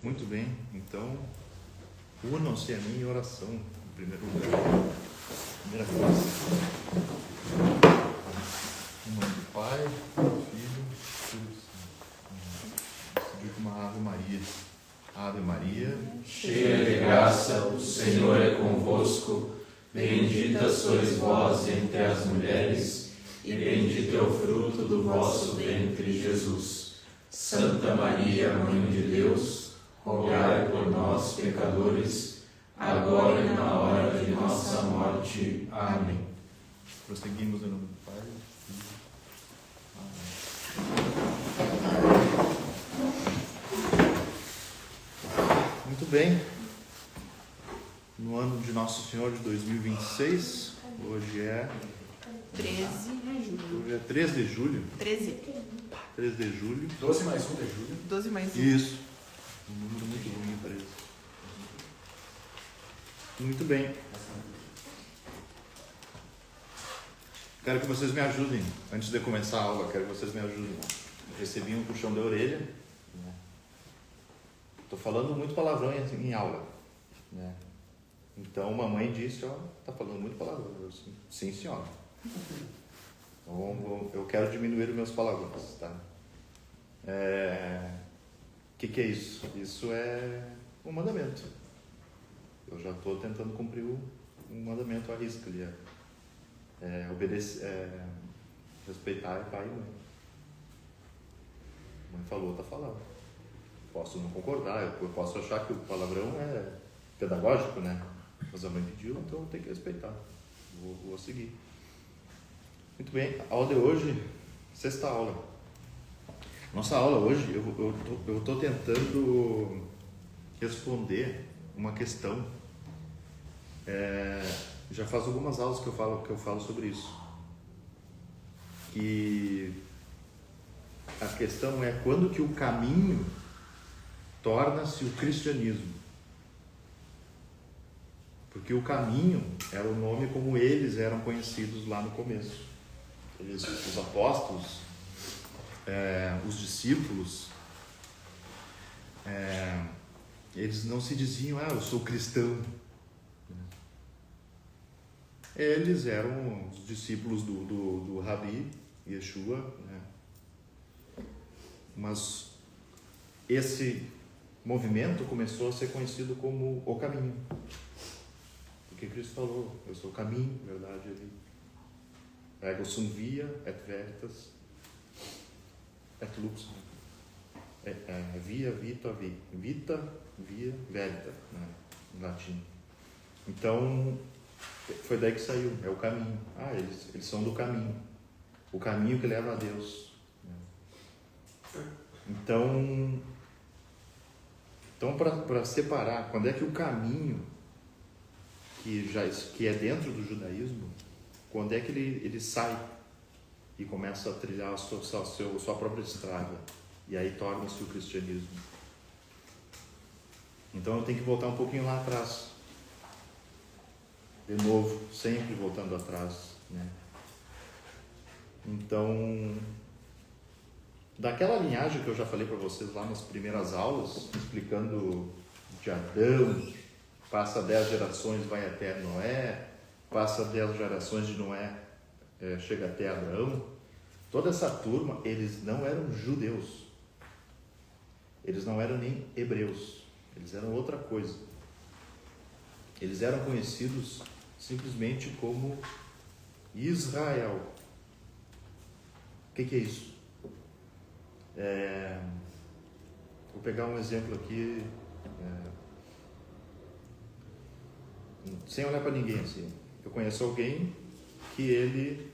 Muito bem, então unam-se a mim em oração, em primeiro lugar. Primeira coisa. Em nome do Pai, do Filho, do Espírito Santo. Seguir com uma Ave Maria. Ave Maria, cheia de graça, o Senhor é convosco. Bendita sois vós entre as mulheres, e bendito é o fruto do vosso ventre, Jesus. Santa Maria, Mãe de Deus, rogai por nós, pecadores, agora e na hora de nossa morte. Amém. prosseguimos em nome do Pai, do Filho. Amém. Muito bem. No ano de Nosso Senhor de 2026, hoje é 13 de julho. Hoje é 3 de julho. 13. 3 de julho. 12 mais 1 de julho. 12 mais 1. Isso. Um número muito ruim, parece. Muito bem. Quero que vocês me ajudem. Antes de começar a aula, quero que vocês me ajudem. Eu recebi um puxão da orelha. Estou falando muito palavrão em aula. Né? Então, mamãe disse, tá falando muito palavrão. Eu disse, sim, senhora. Então, eu quero diminuir os meus palavrões, tá? Que é isso? Isso é um mandamento. Eu já estou tentando cumprir um mandamento à risca ali. Obedecer, respeitar pai e mãe. Mãe falou, tá falando. Posso não concordar, eu posso achar que o palavrão é pedagógico, né? Mas a mãe pediu, então eu tenho que respeitar. Vou seguir. Muito bem, a aula de hoje, sexta aula. Nossa aula hoje, eu estou tentando responder uma questão. Já faz algumas aulas que eu falo sobre isso. Que a questão é quando que o caminho torna-se o cristianismo. Porque o caminho era o nome como eles eram conhecidos lá no começo. Os apóstolos, os discípulos, eles não se diziam, eu sou cristão. Eles eram os discípulos do Rabi, Yeshua, né? Mas esse movimento começou a ser conhecido como o caminho. Porque Cristo falou, eu sou o caminho, verdade, ele. Ego sum via, et veritas, et lux. Via, vita, vita, via, verita, né? Em latim. Então, foi daí que saiu, é o caminho. Eles são do caminho. O caminho que leva a Deus. Então para separar, quando é que o caminho que é dentro do judaísmo, quando é que ele sai e começa a trilhar a sua própria estrada, e aí torna-se o cristianismo. Então eu tenho que voltar um pouquinho lá atrás. De novo, sempre voltando atrás, né? Então, daquela linhagem que eu já falei para vocês lá nas primeiras aulas, explicando de Adão, passa 10 gerações, vai até Noé, passa 10 gerações de Noé, chega até Abraão. Toda essa turma, eles não eram judeus, eles não eram nem hebreus, eles eram outra coisa. Eles eram conhecidos simplesmente como Israel. O que é isso? Vou pegar um exemplo aqui, sem olhar para ninguém assim. Eu conheço alguém que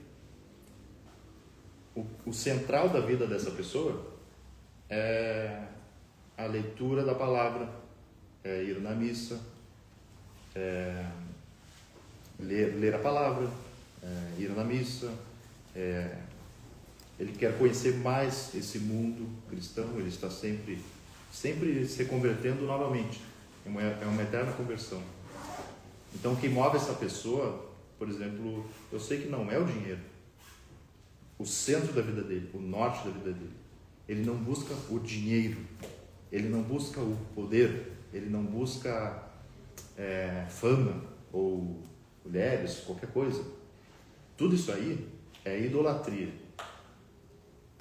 o central da vida dessa pessoa é a leitura da palavra, é ir na missa, ler a palavra, ir na missa, ele quer conhecer mais esse mundo cristão, ele está sempre se convertendo novamente, é uma eterna conversão. Então o que move essa pessoa, por exemplo, eu sei que não é o dinheiro, o centro da vida dele, o norte da vida dele, ele não busca o dinheiro, ele não busca o poder, ele não busca fama ou mulheres, qualquer coisa. Tudo isso aí é idolatria.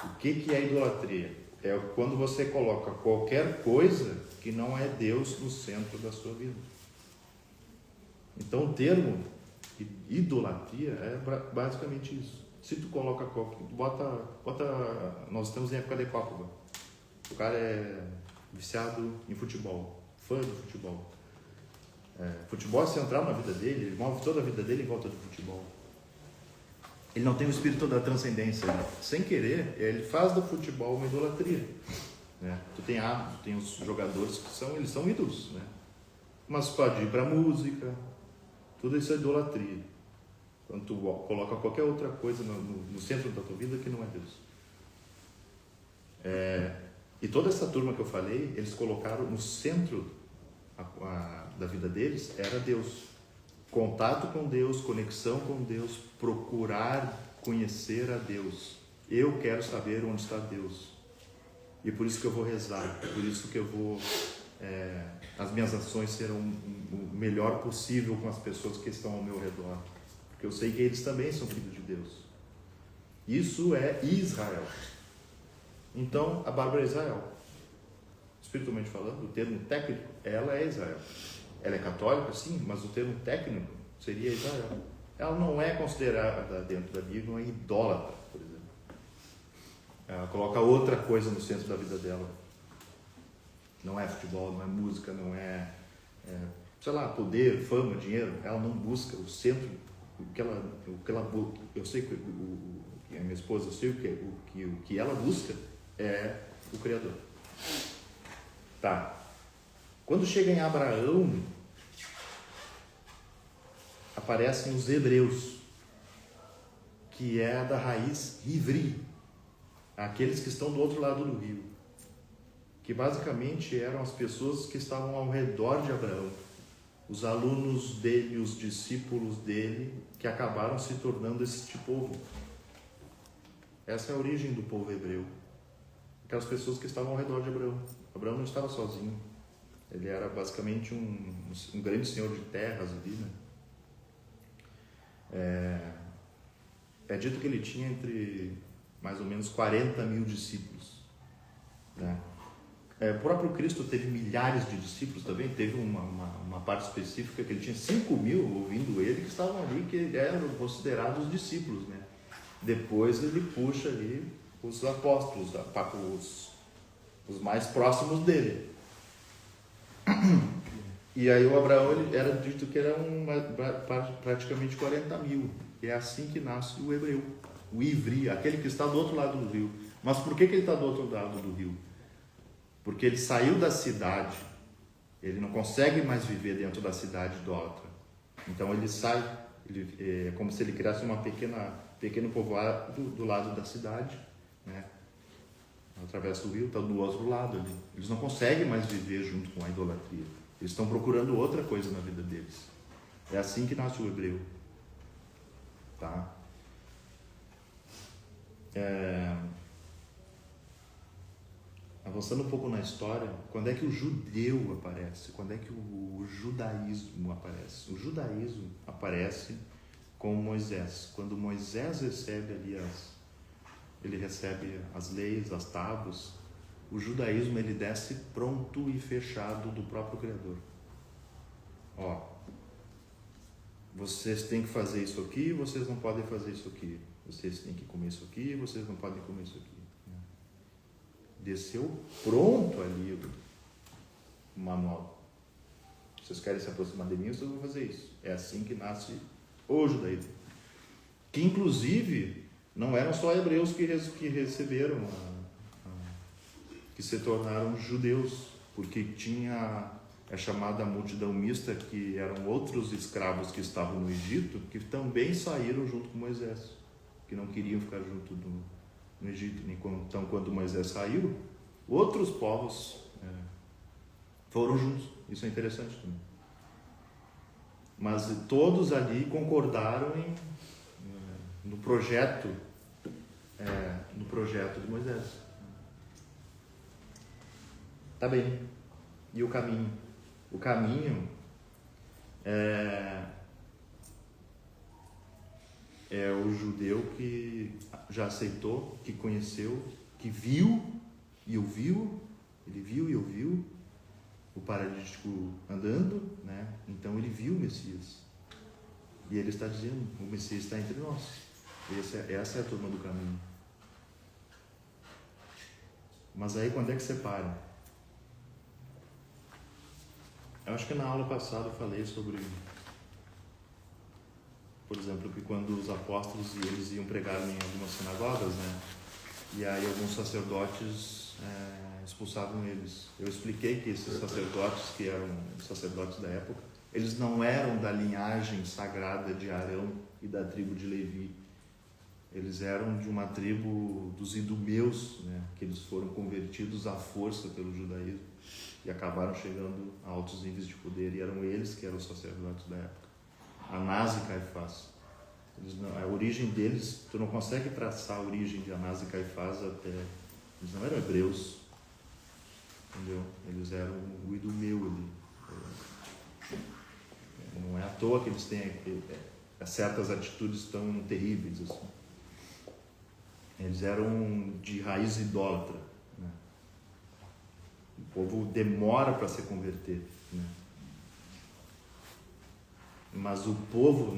O que é idolatria? É quando você coloca qualquer coisa que não é Deus no centro da sua vida. Então o termo idolatria é basicamente isso. Se tu coloca nós estamos em época de Copa. O cara é viciado em futebol, fã do futebol. Futebol é central na vida dele, ele move toda a vida dele em volta do futebol. Ele não tem o espírito da transcendência, né? Sem querer, ele faz do futebol uma idolatria, né? Tu tem os jogadores que eles são ídolos, né? Mas pode ir para música, tudo isso é idolatria. Quando tu coloca qualquer outra coisa no centro da tua vida que não é Deus. E toda essa turma que eu falei, eles colocaram no centro da vida deles, era Deus. Contato com Deus, conexão com Deus, procurar conhecer a Deus. Eu quero saber onde está Deus. E por isso que eu vou rezar, por isso que eu vou... as minhas ações serão o melhor possível com as pessoas que estão ao meu redor. Porque eu sei que eles também são filhos de Deus. Isso é Israel. Então, a Bárbara é Israel. Espiritualmente falando, o termo técnico, ela é Israel. Ela é católica, sim, mas o termo técnico seria Israel. Ela não é considerada dentro da Bíblia uma idólatra, por exemplo. Ela coloca outra coisa no centro da vida dela. Não é futebol, não é música, não é sei lá, poder, fama, dinheiro. Ela não busca o centro. Eu sei que a minha esposa, eu sei o que ela busca é o Criador. Tá. Quando chega em Abraão, aparecem os hebreus, que é da raiz ivri, aqueles que estão do outro lado do rio, que basicamente eram as pessoas que estavam ao redor de Abraão, os alunos dele, os discípulos dele, que acabaram se tornando esse povo. Essa é a origem do povo hebreu. Aquelas pessoas que estavam ao redor de Abraão. Abraão não estava sozinho. Ele era basicamente um grande senhor de terras ali, né? É dito que ele tinha entre mais ou menos 40 mil discípulos, né? O próprio Cristo teve milhares de discípulos também. Teve uma parte específica que ele tinha 5 mil ouvindo ele, que estavam ali, que eram considerados discípulos, né? Depois ele puxa ali os apóstolos, os mais próximos dele. E aí o Abraão, ele era dito que era praticamente 40 mil. E é assim que nasce o hebreu, o ivri, aquele que está do outro lado do rio. Mas por que ele está do outro lado do rio? Porque ele saiu da cidade, ele não consegue mais viver dentro da cidade idólatra. Então ele sai, é como se ele criasse uma pequeno povoado do lado da cidade, né? Através do rio, está do outro lado ali. Eles não conseguem mais viver junto com a idolatria. Eles estão procurando outra coisa na vida deles. É assim que nasce o hebreu. Tá? Avançando um pouco na história, quando é que o judeu aparece? Quando é que o judaísmo aparece? O judaísmo aparece com Moisés. Quando Moisés recebe ali ele recebe as leis, as tábuas, o judaísmo ele desce pronto e fechado do próprio Criador. Vocês têm que fazer isso aqui, vocês não podem fazer isso aqui. Vocês têm que comer isso aqui, vocês não podem comer isso aqui. Desceu pronto ali o manual. Vocês querem se aproximar de mim, vocês vão fazer isso. É assim que nasce o judaísmo. Que inclusive não eram só hebreus que receberam, que se tornaram judeus, porque tinha a chamada multidão mista, que eram outros escravos que estavam no Egito, que também saíram junto com Moisés, que não queriam ficar junto no Egito. Então, quando Moisés saiu, outros povos foram juntos. Isso é interessante também. Mas todos ali concordaram no projeto de Moisés. Tá bem. E o caminho? O caminho é o judeu que já aceitou, que conheceu, que viu e ouviu, ele viu e ouviu o paralítico andando, né? Então ele viu o Messias. E ele está dizendo, o Messias está entre nós. Essa é a turma do caminho. Mas aí quando é que separa? Eu acho que na aula passada eu falei sobre, por exemplo, que quando os apóstolos eles iam pregar em algumas sinagogas, né? E aí alguns sacerdotes expulsavam eles. Eu expliquei que esses sacerdotes, que eram os sacerdotes da época, eles não eram da linhagem sagrada de Arão e da tribo de Levi. Eles eram de uma tribo dos idumeus, né? Que eles foram convertidos à força pelo judaísmo e acabaram chegando a altos níveis de poder. E eram eles que eram os sacerdotes da época. Anás e Caifás. A origem deles, tu não consegue traçar a origem de Anás e Caifás até... Eles não eram hebreus, entendeu? Eles eram o idumeu ali. Não é à toa que eles têm certas atitudes tão terríveis assim. Eles eram de raiz idólatra, né? O povo demora para se converter, né? Mas o povo,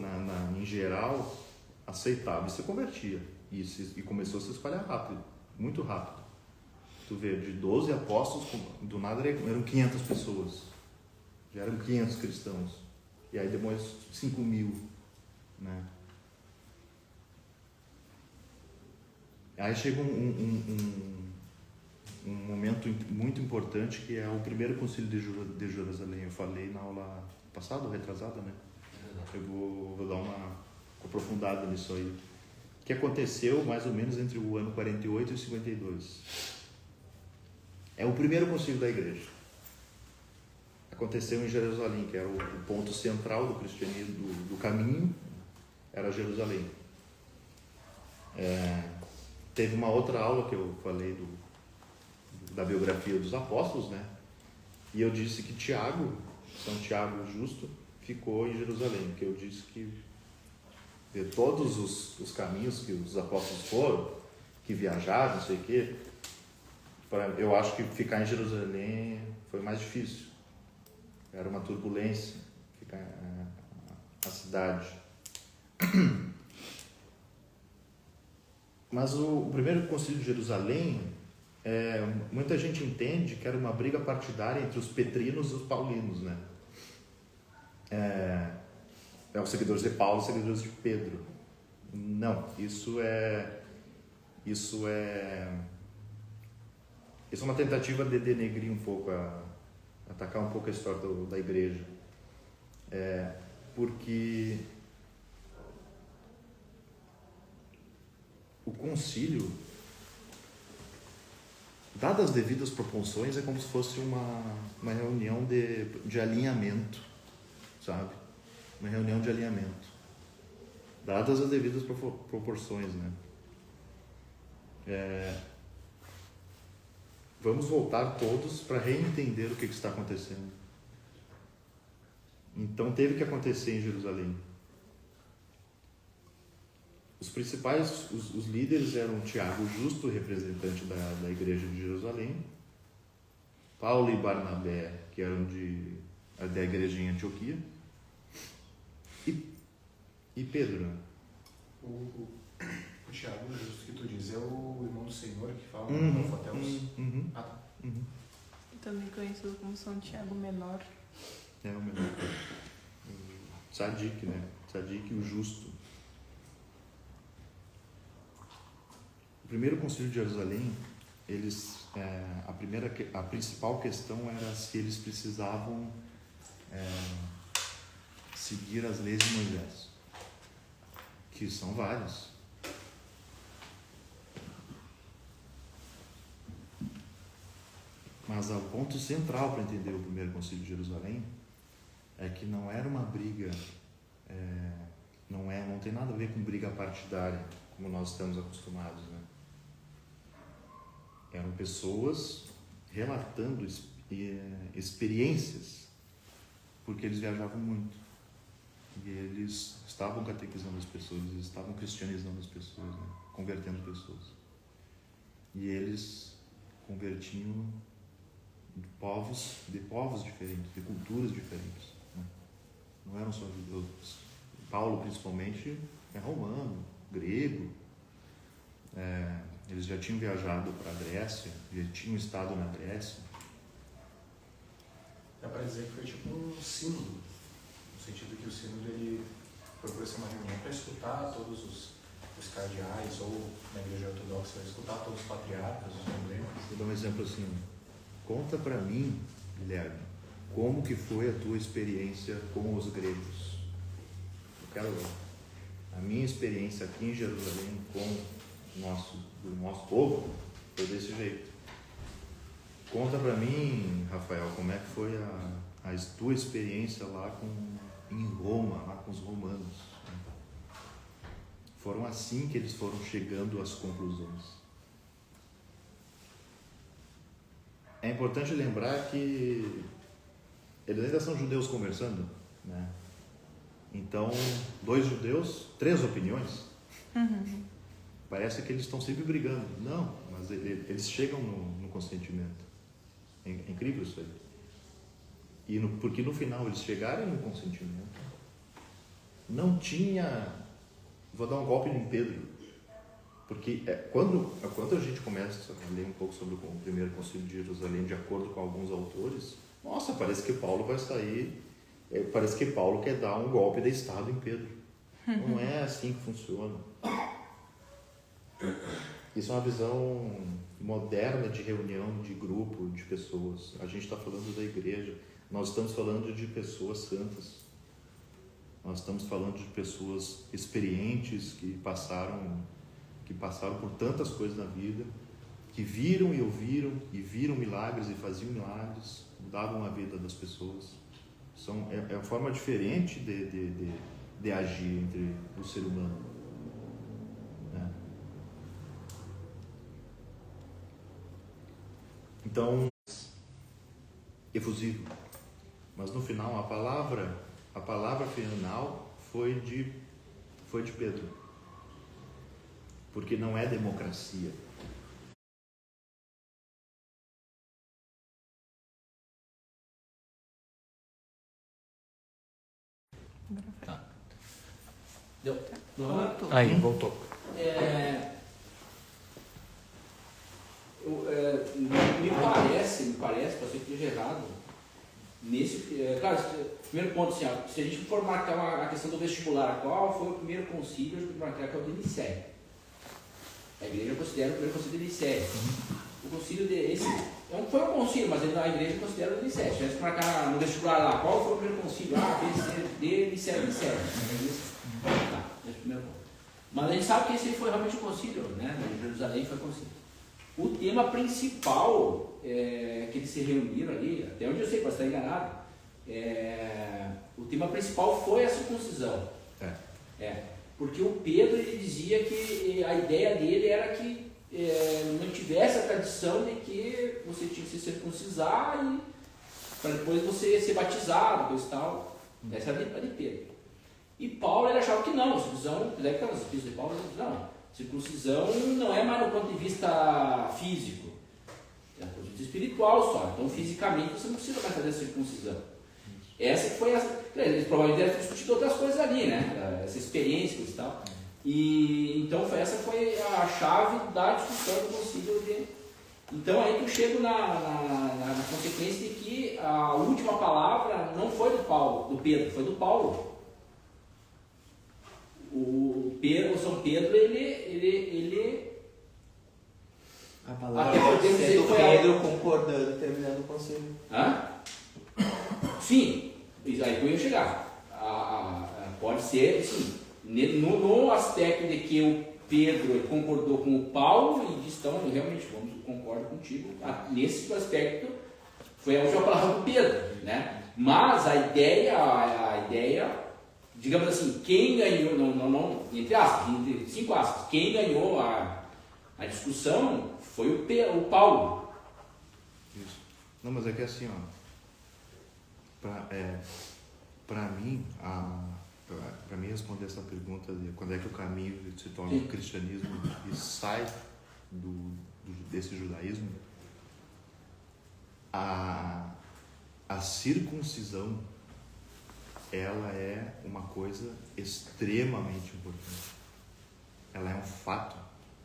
em geral, aceitava e se convertia. E começou a se espalhar rápido, muito rápido. Tu vê, de 12 apóstolos, do nada eram 500 pessoas. Já eram 500 cristãos. E aí depois 5.000, né? Aí chega um momento muito importante, que é o primeiro concílio de Jerusalém. Eu falei na aula passada ou retrasada, né? Eu vou dar uma aprofundada nisso aí. Que aconteceu mais ou menos entre o ano 48 e 52. É o primeiro concílio da igreja. Aconteceu em Jerusalém, que era o ponto central do cristianismo, do caminho, era Jerusalém. Teve uma outra aula que eu falei da biografia dos apóstolos, né? E eu disse que São Tiago Justo, ficou em Jerusalém, porque eu disse que de todos os caminhos que os apóstolos foram, que viajaram, não sei o quê, eu acho que ficar em Jerusalém foi mais difícil. Era uma turbulência ficar a cidade. Mas o primeiro concílio de Jerusalém, muita gente entende que era uma briga partidária entre os petrinos e os paulinos, né? Os seguidores de Paulo e os seguidores de Pedro. Não, isso é uma tentativa de denegrir um pouco, atacar um pouco a história da igreja. Porque o concílio, dadas as devidas proporções, é como se fosse uma reunião de alinhamento, sabe? Uma reunião de alinhamento, dadas as devidas proporções, né? Vamos voltar todos para reentender o que está acontecendo. Então teve que acontecer em Jerusalém. Os principais, os líderes eram Tiago Justo, representante da igreja de Jerusalém, Paulo e Barnabé, que eram da igreja em Antioquia, e Pedro, né? O Tiago Justo que tu diz é o irmão do Senhor que fala no Profateus? Ah, tá. Também conhecido como São Tiago Menor. É o menor. Tzadik, né? Tzadik, o justo. O primeiro concílio de Jerusalém, a principal questão era se eles precisavam seguir as leis de Moisés, que são várias. Mas o ponto central para entender o primeiro concílio de Jerusalém é que não era uma briga, não tem nada a ver com briga partidária, como nós estamos acostumados, né? Eram pessoas relatando experiências, porque eles viajavam muito. E eles estavam catequizando as pessoas, eles estavam cristianizando as pessoas, né? Convertendo pessoas. E eles convertiam de povos diferentes, de culturas diferentes, né? Não eram só judeus. Paulo, principalmente, é romano, grego. Eles já tinham viajado para a Grécia, já tinham estado na Grécia. Dá para dizer que foi tipo um sínodo, no sentido que o sínodo ele procura ser uma reunião para escutar todos os cardeais, ou na igreja ortodoxa, escutar todos os patriarcas, os emblemas. Vou dar um exemplo assim. Conta para mim, Guilherme, como que foi a tua experiência com os gregos? Eu quero a minha experiência aqui em Jerusalém com o nosso povo foi desse jeito. Conta para mim, Rafael, como é que foi a tua experiência lá em Roma, lá com os romanos. Foram assim que eles foram chegando às conclusões. É importante lembrar que eles ainda são judeus conversando, né? Então, 2 judeus, 3 opiniões. Parece que eles estão sempre brigando. Não, mas eles chegam no consentimento. É incrível isso aí. Porque no final eles chegaram no consentimento. Não tinha... Vou dar um golpe em Pedro. Porque quando a gente começa a ler um pouco sobre o primeiro concílio de Jerusalém, de acordo com alguns autores, nossa, parece que Paulo vai sair... Parece que Paulo quer dar um golpe de Estado em Pedro. Não é assim que funciona. Isso é uma visão moderna de reunião, de grupo, de pessoas. A gente está falando da igreja. Nós estamos falando de pessoas santas. Nós estamos falando de pessoas experientes que passaram por tantas coisas na vida, que viram e ouviram, e viram milagres e faziam milagres, mudavam a vida das pessoas. É uma forma diferente de agir entre o ser humano. Né? Então, efusivo. Mas no final, a palavra final foi de Pedro. Porque não é democracia. Tá. Deu? Voltou. Aí, voltou. Me parece, pode ser que esteja errado, claro, primeiro ponto, assim, se a gente for marcar a questão do vestibular, qual foi o primeiro concílio, a gente vai marcar que é o de Nicéia. A igreja considera o primeiro concílio de Nicéia. O concílio foi um concílio, mas a igreja considera o de Nicéia. Se a gente marcar no vestibular lá, qual foi o primeiro concílio? B, C, D, Nicéia. Tá, esse é o primeiro ponto. Mas a gente sabe que esse foi realmente o concílio, né? Jerusalém foi o concílio. O tema principal que eles se reuniram ali, até onde eu sei, posso estar enganado, o tema principal foi a circuncisão. Porque o Pedro ele dizia que a ideia dele era que não tivesse a tradição de que você tinha que se circuncisar para depois você ser batizado, coisa e tal. Essa era a de Pedro. E Paulo ele achava que não, a circuncisão, apesar que os espíritos de Paulo não. Circuncisão não é mais no ponto de vista físico, é no ponto de vista espiritual só. Então, fisicamente, você não precisa mais fazer a circuncisão. Essa que foi eles provavelmente devem ter discutido outras coisas ali, né? Essa experiência e tal. Então, essa foi a chave da discussão do concílio. Então, aí que eu chego na consequência de que a última palavra não foi do Pedro, foi do Paulo. O São Pedro, ele a palavra pode ser do Pedro concordando, terminando o concílio. Sim, aí que eu ia chegar. Pode ser, sim. No aspecto de que o Pedro concordou com o Paulo e disse, então, eu realmente concordo contigo. Nesse aspecto, foi a última palavra do Pedro, né? Mas a ideia, digamos assim, quem ganhou, não entre aspas, entre 5 aspas, quem ganhou a discussão foi o Paulo. Isso. Não, mas é que assim, ó, para mim, para mim responder essa pergunta de quando é que o caminho se torna o cristianismo e sai desse judaísmo, a circuncisão, ela é uma coisa extremamente importante. Ela é um fato,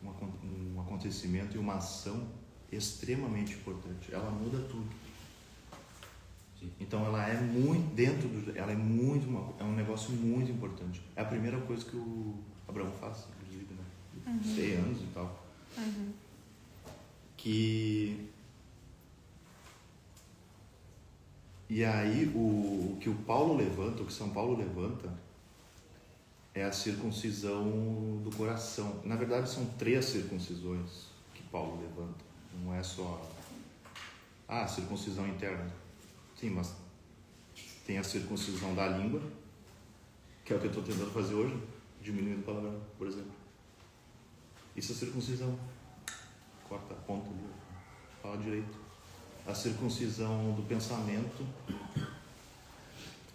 um acontecimento e uma ação extremamente importante. Ela muda tudo. Então ela é muito é um negócio muito importante. É a primeira coisa que o Abraão faz, inclusive, né? 100 anos e tal. E aí o que o Paulo levanta, o que São Paulo levanta, é a circuncisão do coração. Na verdade são 3 circuncisões que Paulo levanta. Não é só a circuncisão interna. Sim, mas tem a circuncisão da língua, que é o que eu estou tentando fazer hoje, diminuindo o palavrão, por exemplo. Isso é circuncisão. Corta a ponta ali, fala direito. A circuncisão do pensamento,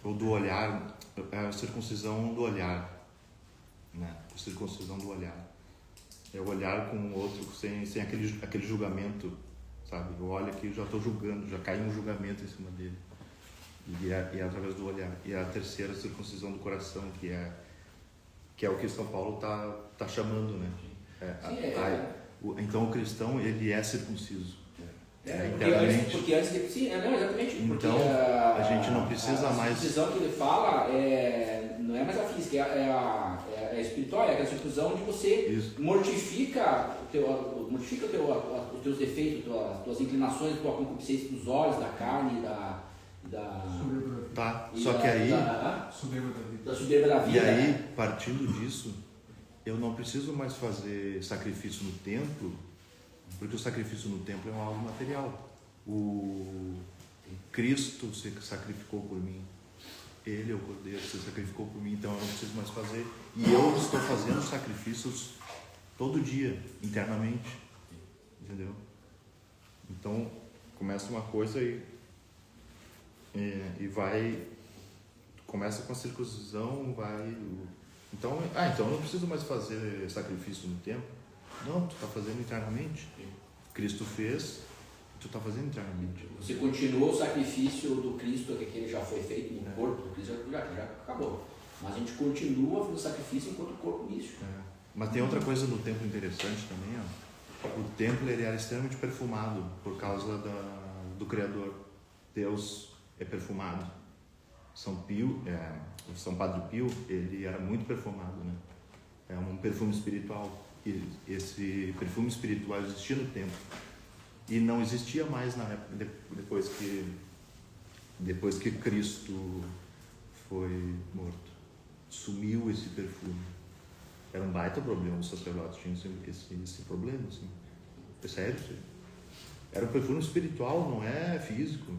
ou do olhar, é a circuncisão do olhar, né? A circuncisão do olhar. É o olhar com o outro sem aquele julgamento, sabe? Eu olho aqui e já estou julgando, já cai um julgamento em cima dele. E é através do olhar. E a terceira, a circuncisão do coração, que é o que São Paulo tá chamando, né? Então o cristão, ele é circunciso. Porque antes de... Sim, não, exatamente. Então, a gente não precisa mais... A circuncisão que ele fala não é mais a física, é espiritual, é a circuncisão onde você mortifica os teus defeitos, as tuas inclinações, a tua concupiscência dos olhos, da carne, da soberba da vida. E aí, partindo disso, eu não preciso mais fazer sacrifício no templo, porque o sacrifício no templo é algo material. O Cristo se sacrificou por mim. Ele é o Cordeiro, se sacrificou por mim, então eu não preciso mais fazer. E eu estou fazendo sacrifícios todo dia, internamente. Entendeu? Então, começa uma coisa e vai... Começa com a circuncisão, vai... Então eu não preciso mais fazer sacrifício no templo. Não, tu está fazendo internamente. Cristo fez, tu está fazendo internamente. Você continua o sacrifício do Cristo, que ele já foi feito no corpo do Cristo, já acabou. Mas a gente continua fazendo sacrifício enquanto o corpo místico. Mas tem outra coisa no templo interessante também. Ó. O templo ele era extremamente perfumado por causa do Criador. Deus é perfumado. São Padre Pio, ele era muito perfumado, né? É um perfume espiritual. E esse perfume espiritual existia no templo e não existia mais na época depois que Cristo foi morto. Sumiu esse perfume. Era um baita problema, os sacerdotes tinham esse problema, assim. É sério, assim. Era um perfume espiritual, não é físico.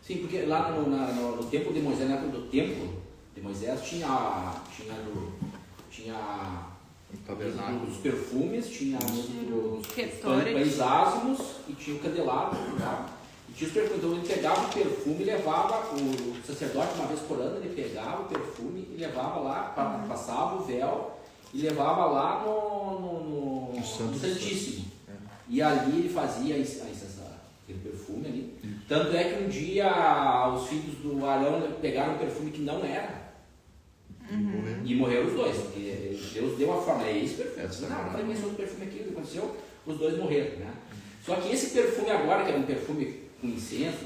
Sim, porque lá no tempo de Moisés, na época do templo de Moisés, tinha os perfumes, tinha os pães ázimos e tinha o candelabro. Tá? E tinha os perfumes. Então ele pegava o perfume e levava, o sacerdote uma vez por ano, ele pegava o perfume e levava lá, passava o véu e levava lá no Santíssimo. E ali ele fazia aquele perfume ali. Tanto é que um dia os filhos do Arão pegaram um perfume que não era. E morreram os dois, porque Deus deu a forma, é esse perfume. Não falei mais sobre o perfume aqui, o que aconteceu, os dois morreram, né? Só que esse perfume agora, que era um perfume com incenso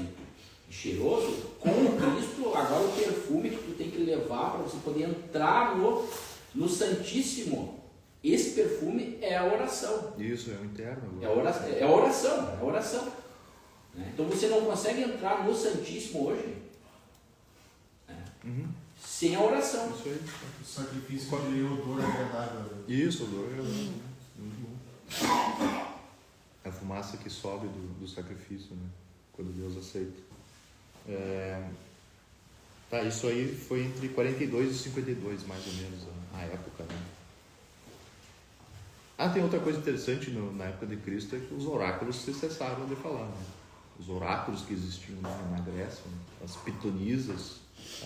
e cheiroso, com o Cristo, agora o perfume que tu tem que levar para você poder entrar no Santíssimo, esse perfume é a oração. Isso, é o interno. É a oração. Né? Então você não consegue entrar no Santíssimo hoje, né? Sem a oração. Isso aí. O sacrifício de odor agradável. Isso, odor agradável. Muito bom. A fumaça que sobe do sacrifício, né? Quando Deus aceita. Isso aí foi entre 42 e 52, mais ou menos, a época, né? Tem outra coisa interessante na época de Cristo, é que os oráculos se cessaram de falar, né? os oráculos que existiam na Grécia, né? As pitonisas,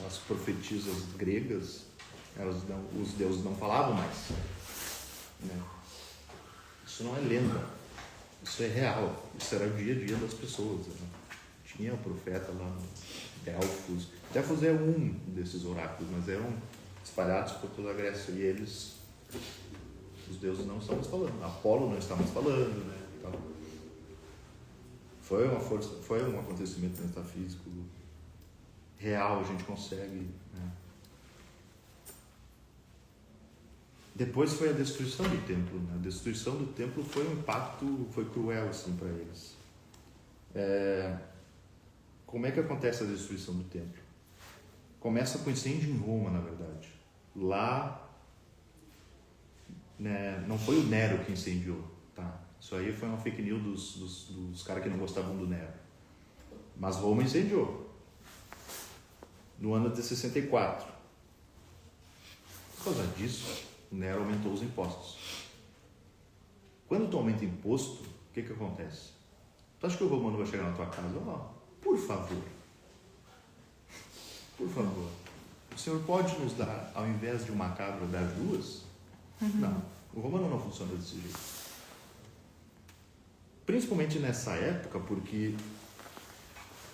as profetisas gregas, os deuses não falavam mais, né? Isso não é lenda, isso é real, isso era o dia a dia das pessoas, né? Tinha o profeta lá no Delfos. Delfos é um desses oráculos, mas eram espalhados por toda a Grécia, e eles, os deuses não estão mais falando, Apolo não está mais falando, né? Então, foi um acontecimento metafísico real, a gente consegue, né? Depois foi a destruição do templo, né? A destruição do templo foi um impacto, foi cruel assim para eles. Como é que acontece a destruição do templo? Começa com incêndio em Roma, na verdade. Lá, né, não foi o Nero que incendiou, tá? Isso aí foi uma fake news dos caras que não gostavam do Nero. Mas Roma incendiou. No ano de 64. Por causa disso, o Nero aumentou os impostos. Quando tu aumenta imposto, o que acontece? Tu acha que o romano vai chegar na tua casa? Por favor, o senhor pode nos dar, ao invés de uma cabra, dar duas? Não, o romano não funciona desse jeito. Principalmente nessa época, porque,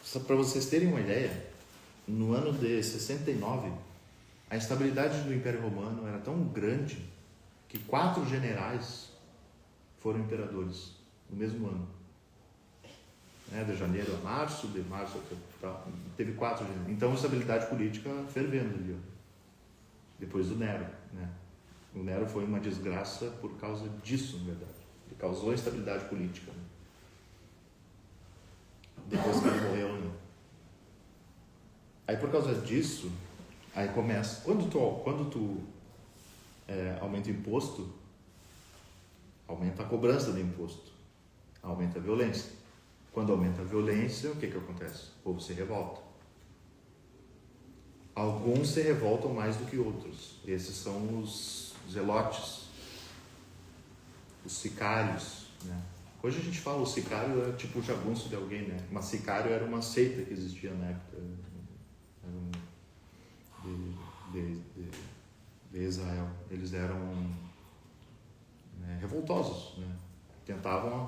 só para vocês terem uma ideia, no ano de 69, a instabilidade do Império Romano era tão grande que 4 generais foram imperadores no mesmo ano. De janeiro a março, de março a... teve 4 generais. Então, a estabilidade política fervendo ali, ó. Depois do Nero, né? O Nero foi uma desgraça por causa disso, na verdade. Ele causou instabilidade política, né? Depois que ele morreu, né? Aí, por causa disso, aí começa... Quando tu aumenta o imposto, aumenta a cobrança do imposto, aumenta a violência. Quando aumenta a violência, o que acontece? O povo se revolta. Alguns se revoltam mais do que outros. Esses são os zelotes, os sicários, né? Hoje a gente fala, o sicário é tipo o jagunço de alguém, né? Mas sicário era uma seita que existia na época de Israel. Eles eram, né, revoltosos, né?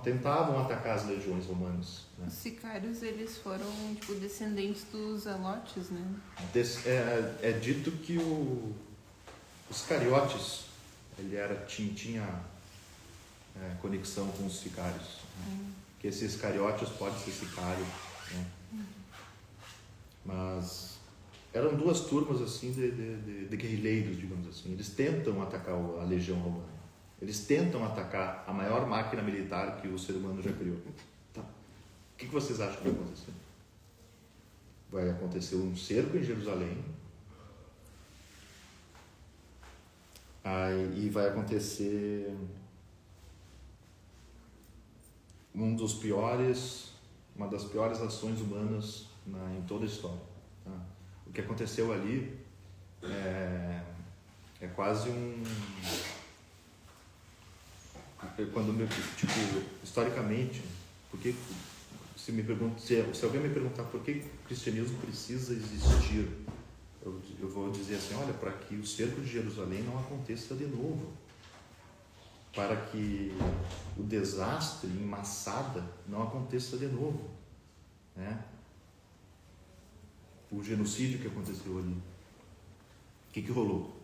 Tentavam atacar as legiões romanas, né? Os sicários, eles foram tipo descendentes dos zelotes, né? É dito que os cariotes, ele tinha conexão com os sicários, né? Que esses cariotes podem ser sicário, né? Mas eram 2 turmas assim de guerrilheiros, digamos assim. Eles tentam atacar a legião romana. Eles tentam atacar a maior máquina militar que o ser humano já criou. Tá. O que vocês acham que vai acontecer? Vai acontecer um cerco em Jerusalém. E vai acontecer uma das piores ações humanas em toda a história. Tá? O que aconteceu ali é quase historicamente, porque se alguém me perguntar por que o cristianismo precisa existir, eu vou dizer assim, olha, para que o cerco de Jerusalém não aconteça de novo, para que o desastre em Massada não aconteça de novo, né? O genocídio que aconteceu ali, o que rolou?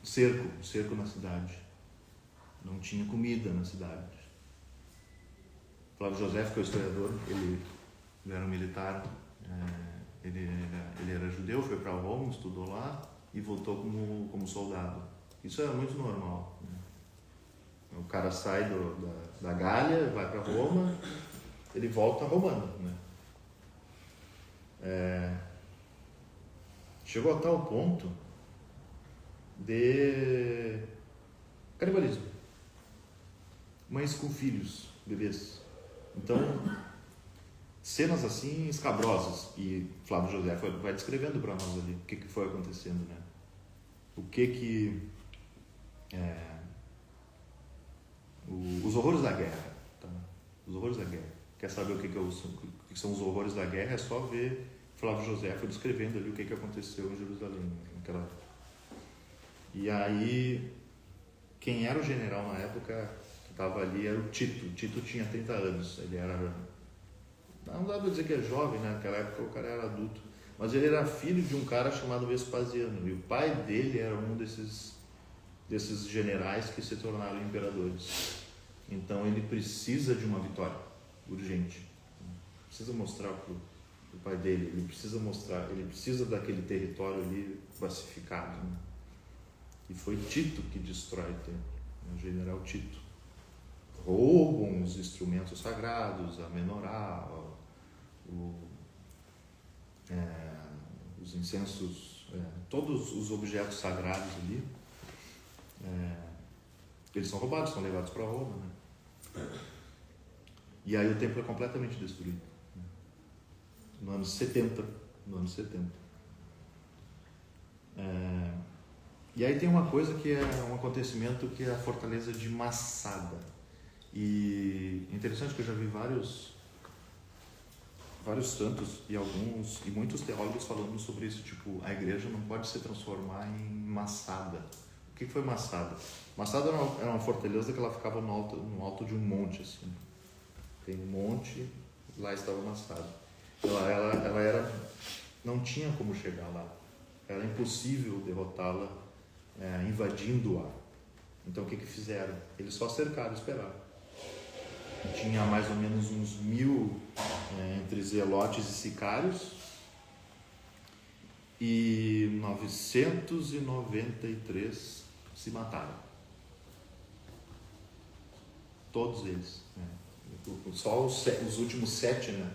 Cerco na cidade. Não tinha comida na cidade. Flávio José, que é o historiador, ele era um militar, ele era judeu, foi para Roma, estudou lá e voltou como soldado. Isso era muito normal, né? O cara sai da Gália, vai para Roma, ele volta romano, né? Chegou a tal ponto de canibalismo. Mães com filhos, bebês. Então, cenas assim escabrosas. E Flávio José vai descrevendo para nós ali o que foi acontecendo, né? Os horrores da guerra, tá? Os horrores da guerra. quer saber o que são os horrores da guerra, é só ver Flávio José descrevendo ali o que aconteceu em Jerusalém naquela época. E aí, quem era o general na época que estava ali era o Tito. O Tito tinha 30 anos, ele era... Não dá para dizer que é jovem, né? Naquela época o cara era adulto. Mas ele era filho de um cara chamado Vespasiano. E o pai dele era um desses generais que se tornaram imperadores. Então ele precisa de uma vitória urgente. Precisa mostrar para o pai dele. Ele precisa daquele território ali pacificado. Né? E foi Tito que destrói o templo. O general Tito. Roubam os instrumentos sagrados, a menorá, os incensos, todos os objetos sagrados ali, eles são roubados, são levados para Roma, né? E aí o templo é completamente destruído, né? No ano 70. E aí tem uma coisa que é um acontecimento que é a fortaleza de Massada. E é interessante que eu já vi vários santos e muitos teólogos falando sobre isso, tipo, a igreja não pode se transformar em Massada. O que foi Massada? Massada era uma fortaleza que ela ficava no alto de um monte, assim. Tem um monte, lá estava Massada. Ela era, não tinha como chegar lá. Era impossível derrotá-la invadindo-a. Então o que fizeram? Eles só cercaram e esperaram. Tinha mais ou menos uns 1000 entre zelotes e sicários, e 993 se mataram. Todos eles. Né? Só os últimos 7, né?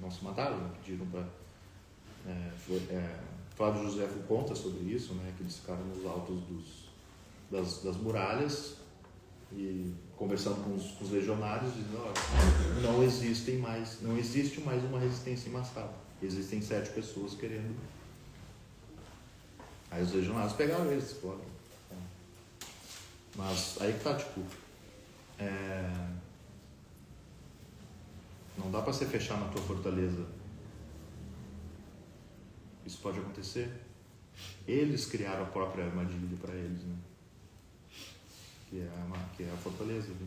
Não se mataram, pediram para... Flávio José conta sobre isso, né? Que eles ficaram nos altos das muralhas e conversando com os legionários, dizendo: não existe mais uma resistência em Massada. Existem 7 pessoas querendo. Aí os legionários pegaram eles, claro. Mas aí que tá, tipo, não dá para você fechar na tua fortaleza. Isso pode acontecer. Eles criaram a própria armadilha para eles, né? Que é a fortaleza, né?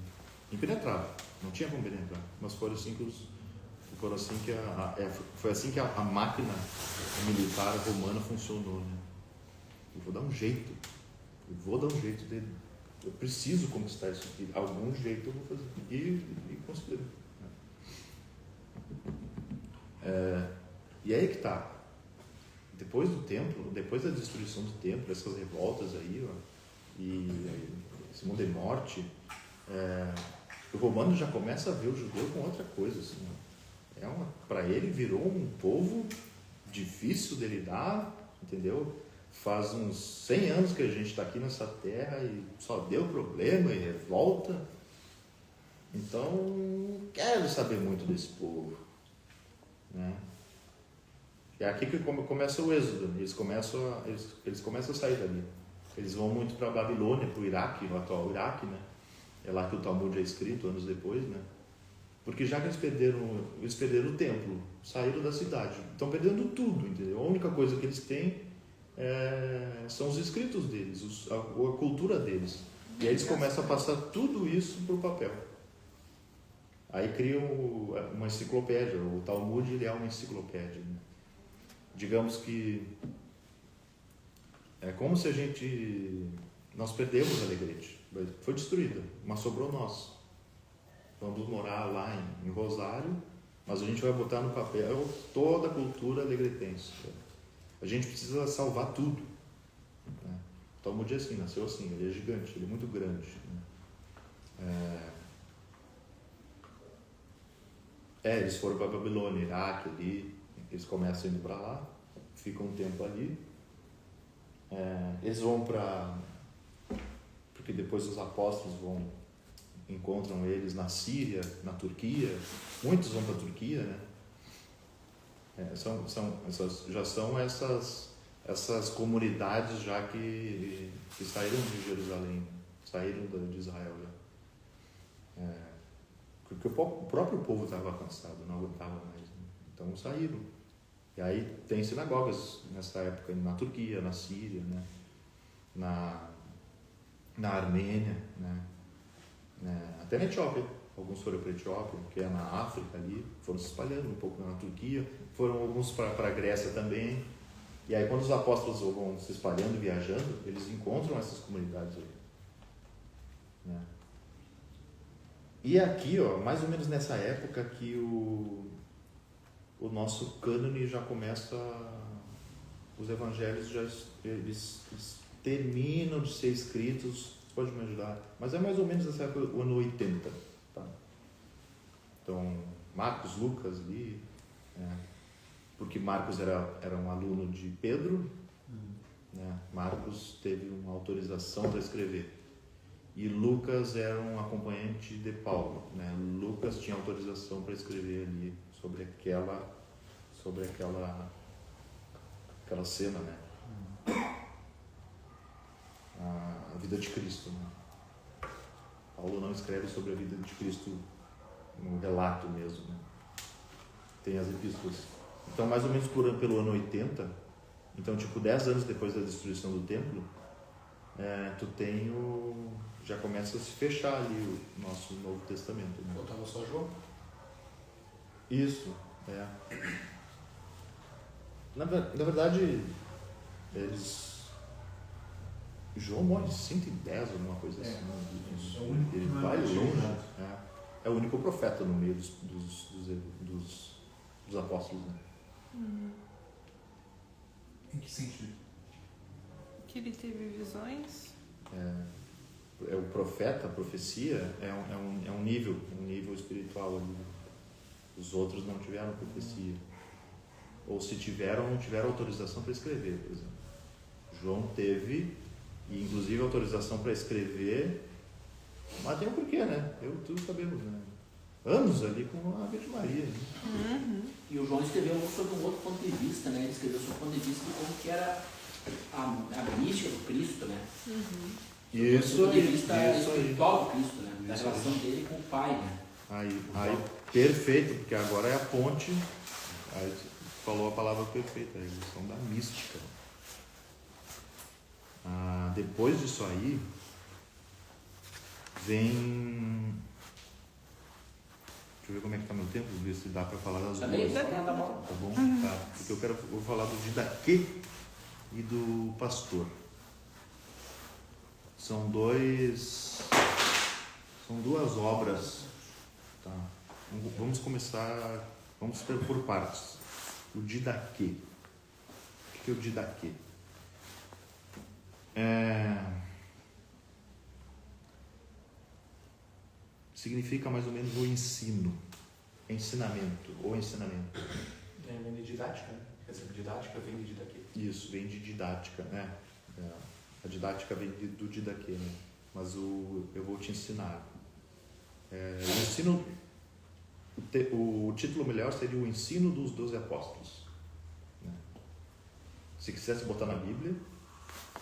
Impenetrável, não tinha como penetrar, mas foi assim que a máquina militar romana funcionou, né? Eu vou dar um jeito dele. Eu preciso conquistar isso aqui, algum jeito eu vou fazer e conseguiram. E aí que tá. Depois do templo, depois da destruição do templo, essas revoltas aí, e esse mundo é morte, o romano já começa a ver o judeu com outra coisa, assim, para ele virou um povo difícil de lidar, entendeu? Faz uns 100 anos que a gente está aqui nessa terra e só deu problema e revolta, então não quero saber muito desse povo, né? É aqui que começa o êxodo. Eles começam a sair dali. Eles vão muito para a Babilônia, para o Iraque, o atual Iraque, né? É lá que o Talmud é escrito anos depois, né? Porque já que eles perderam o templo, saíram da cidade, estão perdendo tudo, entendeu? A única coisa que eles têm são os escritos deles, a cultura deles. E aí eles começam a passar tudo isso para o papel. Aí criam uma enciclopédia. O Talmud, ele é uma enciclopédia, né? Digamos que é como se nós perdemos a Alegrete, foi destruída, mas sobrou nós. Vamos morar lá em Rosário, mas a gente vai botar no papel toda a cultura alegretense. A gente precisa salvar tudo, né? O Talmud é assim, nasceu assim, ele é gigante, ele é muito grande, né? Eles foram para a Babilônia, Iraque, ali. Eles começam indo para lá, ficam um tempo ali. Eles vão porque depois os apóstolos encontram eles na Síria, na Turquia. Muitos vão para a Turquia, né? Já são essas comunidades já que saíram de Jerusalém, saíram de Israel já. Porque o próprio povo estava cansado, não aguentava mais. Né? Então saíram. E aí tem sinagogas nessa época na Turquia, na Síria, né? na Armênia, né? Até na Etiópia. Alguns foram para a Etiópia, que é na África ali, foram se espalhando um pouco na Turquia, foram alguns para a Grécia também. E aí quando os apóstolos vão se espalhando, viajando, eles encontram essas comunidades ali. Né? E aqui, ó, mais ou menos nessa época que o nosso cânone já começa, os evangelhos eles terminam de ser escritos, você pode me ajudar, mas é mais ou menos nessa época, o ano 80. Tá? Então, Marcos, Lucas ali, porque Marcos era um aluno de Pedro, né? Marcos teve uma autorização para escrever. E Lucas era um acompanhante de Paulo, né? Lucas tinha autorização para escrever ali sobre aquela cena, né? A vida de Cristo, né? Paulo não escreve sobre a vida de Cristo no relato mesmo, né? Tem as epístolas. Então, mais ou menos pelo ano 80, então, 10 anos depois da destruição do templo, já começa a se fechar ali o nosso Novo Testamento. Né? Faltava só João? Isso, Na verdade, João morre de 110, alguma coisa assim. É o único ele vai longe. É o único profeta no meio dos apóstolos. Né? Em que sentido? Que ele teve visões. O profeta, a profecia, é um nível espiritual ali. Os outros não tiveram profecia. Ou se tiveram, não tiveram autorização para escrever, por exemplo. João teve, e inclusive autorização para escrever, mas tem um porquê, né? Tudo sabemos, né? Anos ali com a Virgem Maria. Né? Uhum. E o João escreveu sobre um outro ponto de vista, né? Ele escreveu sobre o ponto de vista de como que era a mística do Cristo, né? Uhum. Isso do ponto de aí, vista isso espiritual do Cristo, né? Da Isso relação aí. dele com o Pai, né? Aí, perfeito, porque agora é a ponte. Aí falou a palavra perfeita, a evolução da mística. Depois disso aí, vem. Deixa eu ver como é que está meu tempo, ver se dá para falar das Também, duas. tá bom. Tá bom? Tá. Porque vou falar do Didaquê e do Pastor. São duas obras. Tá? Vamos por partes. O Didaquê. O que é o Didaquê? Significa mais ou menos o ensino, ensinamento, ou ensinamento. Vem de didática, né? Quer dizer, didática vem de didaquê. Isso, vem de didática, né? A didática vem do didaquê, né? Mas eu vou te ensinar. O ensino, o título melhor seria o ensino dos 12 apóstolos. Né? Se quisesse botar na Bíblia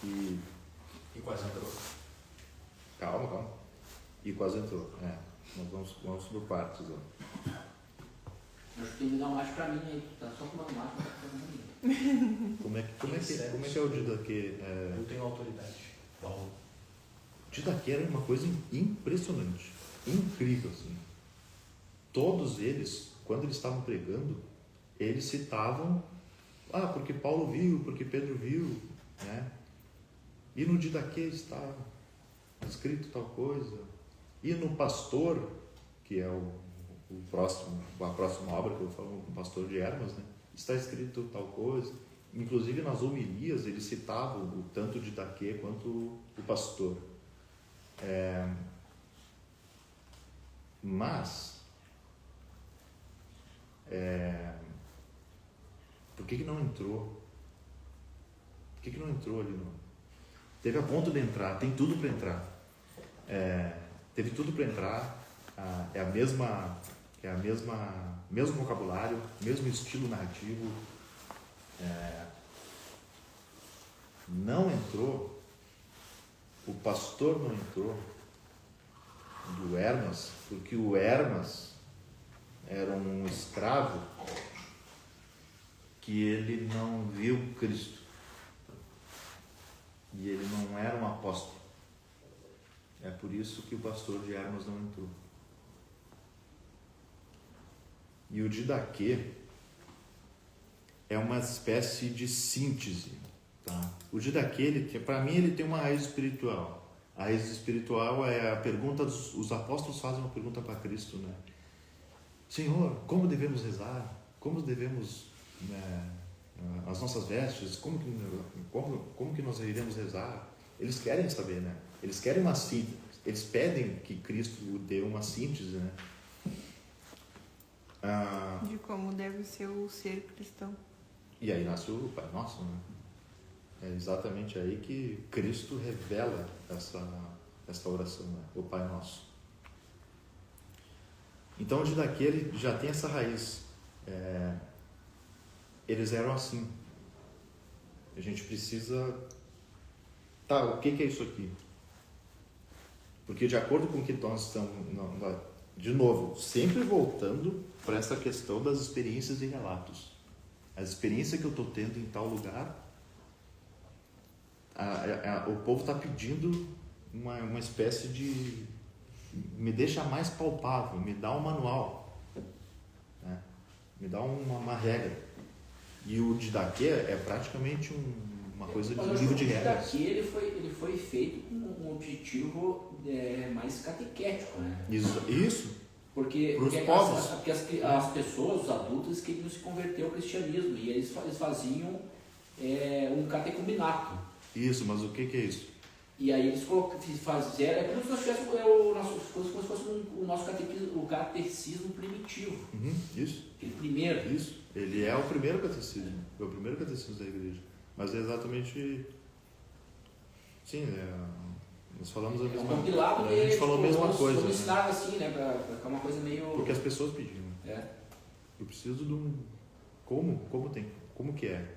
E quase entrou. Calma. E quase entrou. Nós vamos por partes. Ó. Acho que tem que dar um macho pra mim aí. Tá só com uma macho, não tá pra mim. Como é que é o didaquê? Eu tenho autoridade. O didaquê era uma coisa impressionante, incrível assim. Todos eles, quando eles estavam pregando, eles citavam, porque Paulo viu, porque Pedro viu, né? E no didaquê está escrito tal coisa. E no Pastor, que é a próxima obra que eu falo, o Pastor de Hermas, né? Está escrito tal coisa. Inclusive nas homilias eles citavam o tanto de Didaquê quanto o Pastor. Mas por que não entrou? Por que não entrou ali? Teve a ponto de entrar, tem tudo para entrar. Teve tudo para entrar. É a mesmo vocabulário, mesmo estilo narrativo. Não entrou. O Pastor não entrou do Hermas, porque o Hermas era um escravo que ele não viu Cristo. E ele não era um apóstolo. É por isso que o pastor de Hermas não entrou. E o Didaquê é uma espécie de síntese. Tá? O Didaquê, para mim, ele tem uma raiz espiritual. A raiz espiritual é a pergunta, os apóstolos fazem uma pergunta para Cristo, né? Senhor, como devemos rezar? Como devemos, né, as nossas vestes? Como que nós iremos rezar? Eles querem saber, né? Eles querem uma síntese. Eles pedem que Cristo dê uma síntese, né? De como deve ser o ser cristão. E aí nasce o Pai Nosso, né? É exatamente aí que Cristo revela essa oração, né? O Pai Nosso. Então, o Didaquê, ele já tem essa raiz. Eles eram assim. A gente precisa... Tá, o que é isso aqui? Porque de acordo com o que nós estamos... De novo, sempre voltando para essa questão das experiências e relatos. A experiência que eu estou tendo em tal lugar, o povo está pedindo uma espécie de... Me deixa mais palpável, me dá um manual, né? Me dá uma regra. E o Didaquê é praticamente uma coisa de um livro de regras. O Didaquê ele foi feito com um objetivo mais catequético, né? Isso. Porque as pessoas, os adultos, queriam se converter ao cristianismo e eles faziam um catecumenato. Isso, mas o que é isso? E aí eles fizeram, como se nós tivéssemos como se fosse o nosso catecismo, o catecismo primitivo. Isso. Aquele primeiro. Isso. Ele é o primeiro catecismo. É o primeiro catecismo da igreja. Mas é exatamente... Sim, nós falamos a mesma coisa. Compilado a gente falou a mesma coisa. Vamos ensinar assim, né? Pra ficar uma coisa meio... Porque as pessoas pediam. Eu preciso de um... Como que é?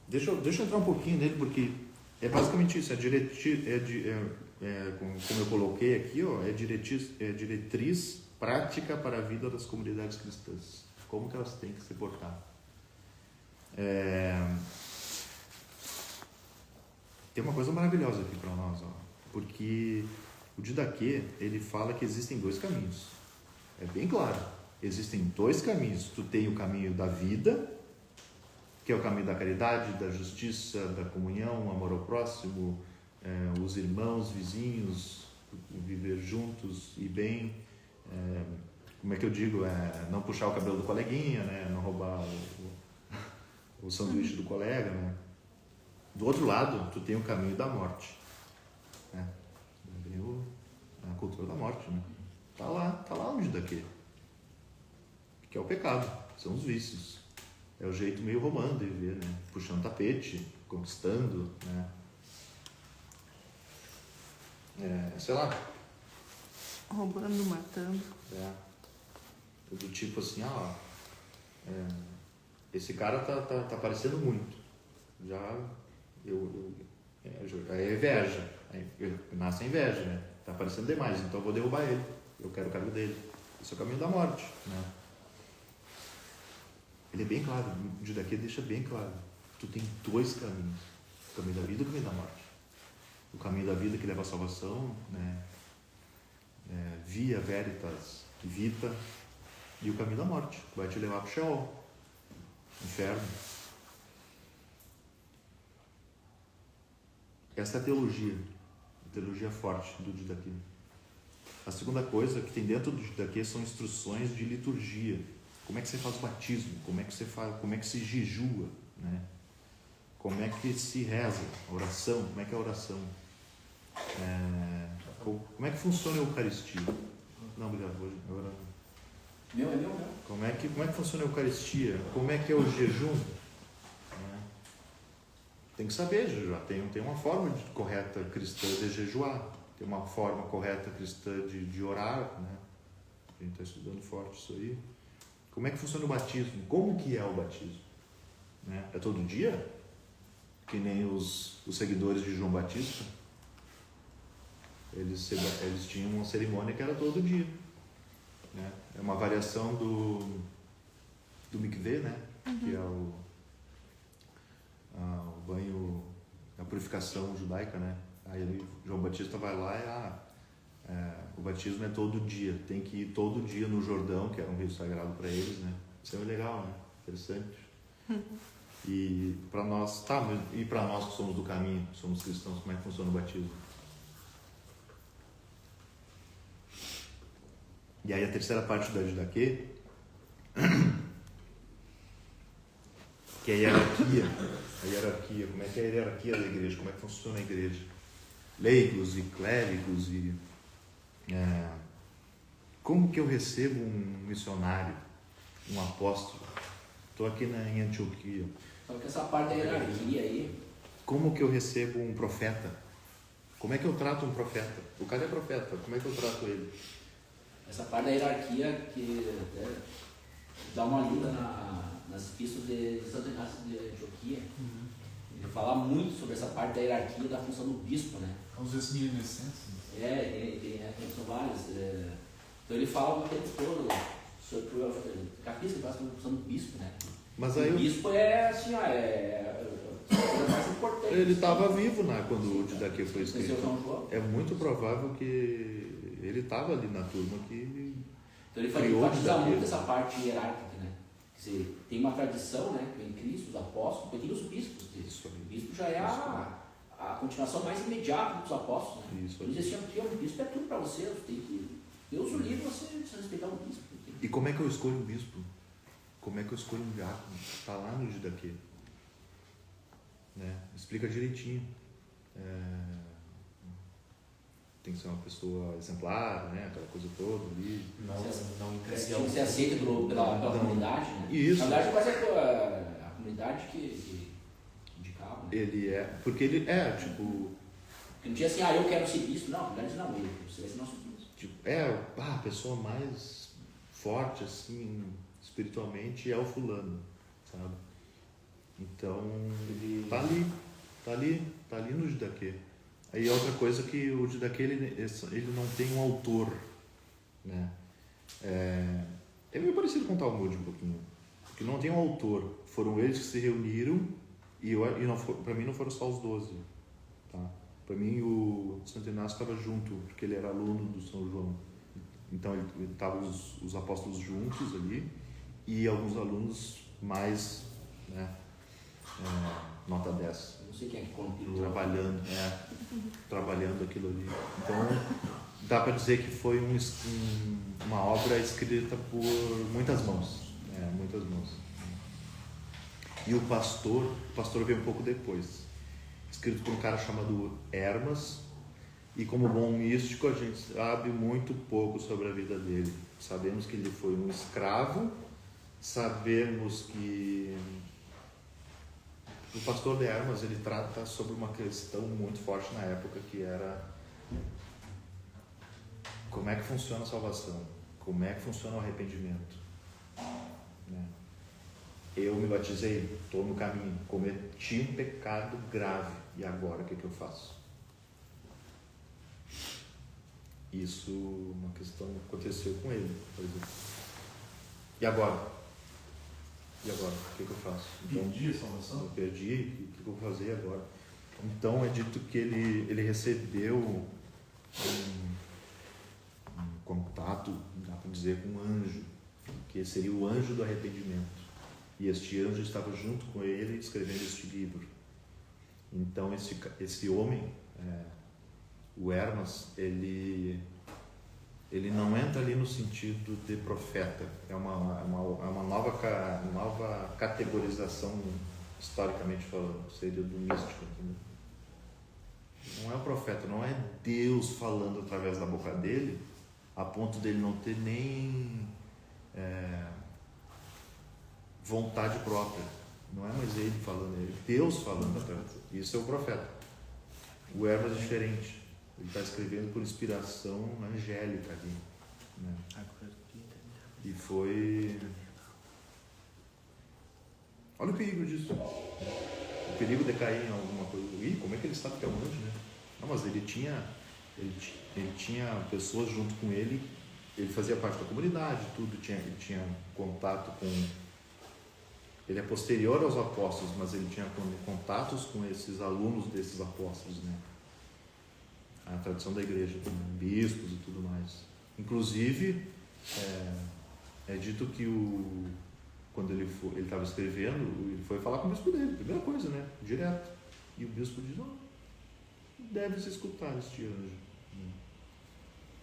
Deixa eu entrar um pouquinho nele, porque é basicamente isso. Como eu coloquei aqui, ó, é diretriz prática para a vida das comunidades cristãs. Como que elas têm que se portar. Tem uma coisa maravilhosa aqui para nós, ó, porque o Didaquê, ele fala que existem dois caminhos. É bem claro. Existem dois caminhos. Tu tem o caminho da vida, que é o caminho da caridade, da justiça, da comunhão, amor ao próximo, os irmãos, vizinhos, viver juntos e bem. Como é que eu digo? Não puxar o cabelo do coleguinha, né? Não roubar o sanduíche do colega, né? Do outro lado, tu tem o caminho da morte, né? A cultura da morte, né? Tá lá onde daqui, que é o pecado, são os vícios, é o jeito meio romano de viver, né? Puxando tapete, conquistando, né? Sei lá, Roubando, matando. Do tipo assim, esse cara tá aparecendo muito, já é inveja, nasce a inveja, né? Tá aparecendo demais, então eu vou derrubar ele, eu quero o cargo dele. Esse é o caminho da morte, né? Ele é bem claro, o Didaquê deixa bem claro. Tu tem dois caminhos, o caminho da vida e o caminho da morte. O caminho da vida que leva à salvação, né? Via veritas vita, e o caminho da morte, que vai te levar para o Sheol, inferno. Essa é a teologia forte do Didaquê. A segunda coisa que tem dentro do Didaquê são instruções de liturgia. Como é que você faz o batismo? Como é que se jejua, né? Como é que se reza? A oração, como é que é a oração? Como é que funciona a Eucaristia? Não, obrigado, agora... Meu. Como é que funciona a Eucaristia? Como é que é o jejum? Tem que saber jejuar. Tem uma forma correta cristã de jejuar. Tem uma forma correta cristã de orar, né? A gente está estudando forte isso aí. Como é que funciona o batismo? Como que é o batismo? Né? É todo dia? Que nem os seguidores de João Batista? eles tinham uma cerimônia que era todo dia, né? É uma variação do mikveh, né? Que é o banho, a purificação judaica, né? Aí João Batista vai lá e o batismo é todo dia, tem que ir todo dia no Jordão, que era um rio sagrado para eles, né? Isso é legal, né? Interessante. E para nós, e para nós que somos do caminho, que somos cristãos, como é que funciona o batismo? E aí a terceira parte da Judaquê, que é a hierarquia. A hierarquia, como é que é a hierarquia da igreja? Como é que funciona a igreja? Leigos e clérigos e... como que eu recebo um missionário, um apóstolo? Estou aqui em Antioquia. Só que essa parte da hierarquia aí... Como que eu recebo um profeta? Como é que eu trato um profeta? O cara é profeta, como é que eu trato ele? Essa parte da hierarquia que dá uma lida nas epístolas de Santo Inácio de Antioquia. Ele fala muito sobre essa parte da hierarquia da função do bispo, né? Os reminiscências. São vários. Então ele fala o tempo todo sobre o capítulo que fala sobre a função do bispo, né? Mas aí o bispo é assim, a coisa mais importante. Ele estava vivo, né, quando o Didaquê foi escrito. João. É muito provável que ele estava ali na turma que então ele criou enfatiza muito essa parte hierárquica, né? Quer dizer, tem uma tradição, né, em Cristo, os apóstolos, porque tem os bispos. O bispo já é a continuação mais imediata dos apóstolos, né? Isso. Eles diziam que o bispo é tudo para você, tem que... Deus o livre você respeitar o bispo. E como é que eu escolho um bispo? Como é que eu escolho um diácono? Está lá no Didaquê. Né? Explica direitinho. Tem que ser uma pessoa exemplar, né? Aquela coisa toda ali. Não entregue Tinha que ser aceito pela comunidade, né? Isso. Na verdade, quase a comunidade que indicava, né? Ele é... Porque ele é, tipo... Porque não tinha assim, eu quero ser bispo. Não, na verdade não, você vai ser nosso bispo. Tipo, a pessoa mais forte, assim, espiritualmente é o fulano, sabe? Então, ele tá ali no Didaquê. Aí outra coisa que o Didaquê, ele não tem um autor, né? É meio parecido com o Talmud um pouquinho, porque não tem um autor. Foram eles que se reuniram e para mim não foram só os 12, tá? Para mim o Santo Inácio estava junto, porque ele era aluno do São João. Então ele estavam os apóstolos juntos ali e alguns alunos mais, né, nota 10. Não sei quem é que compilou. Trabalhando aquilo ali. Então dá para dizer que foi uma obra escrita por muitas mãos. Muitas mãos. E o pastor veio um pouco depois. Escrito por um cara chamado Hermas, e como bom místico a gente sabe muito pouco sobre a vida dele. Sabemos que ele foi um escravo, sabemos que o pastor de Hermas, ele trata sobre uma questão muito forte na época, que era como é que funciona a salvação, como é que funciona o arrependimento, né? Eu me batizei, estou no caminho, cometi um pecado grave, e agora o que eu faço? Isso, uma questão que aconteceu com ele, por exemplo. E agora? O que eu faço? Então, Perdi a salvação? Eu perdi, o que eu vou fazer agora? Então é dito que ele recebeu um contato, dá para dizer, com um anjo, que seria o anjo do arrependimento. E este anjo estava junto com ele escrevendo este livro. Então esse homem, o Hermas, ele não entra ali no sentido de profeta. É uma nova categorização, historicamente falando, seria do místico. Entendeu? Não é o profeta, não é Deus falando através da boca dele, a ponto dele não ter nem vontade própria. Não é mais ele falando, é Deus falando através. Isso é o profeta. O Hermas é diferente. Ele está escrevendo por inspiração angélica ali, né? E foi... Olha o perigo disso. O perigo de cair em alguma coisa. Ih, como é que ele sabe que é um anjo, né? Não, mas ele ele tinha pessoas junto com ele, ele fazia parte da comunidade, tudo, ele tinha contato com... Ele é posterior aos apóstolos, mas ele tinha contatos com esses alunos desses apóstolos, né? A tradição da igreja, com bispos e tudo mais. Inclusive, é dito que quando ele estava escrevendo, ele foi falar com o bispo dele, primeira coisa, né? Direto. E o bispo diz, deve-se escutar este anjo.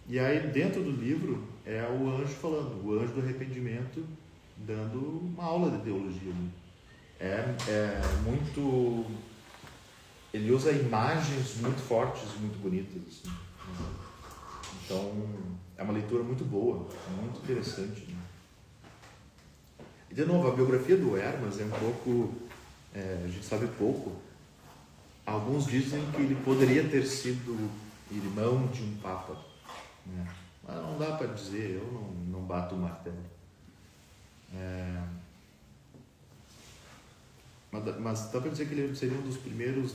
E aí, dentro do livro, é o anjo falando, o anjo do arrependimento, dando uma aula de teologia. Né? É muito... Ele usa imagens muito fortes, muito bonitas. Assim. Então, é uma leitura muito boa, muito interessante. Né? E, de novo, a biografia do Hermas é um pouco... a gente sabe pouco. Alguns dizem que ele poderia ter sido irmão de um papa. Né? Mas não dá para dizer, eu não bato o martelo. Mas dá para dizer que ele seria um dos primeiros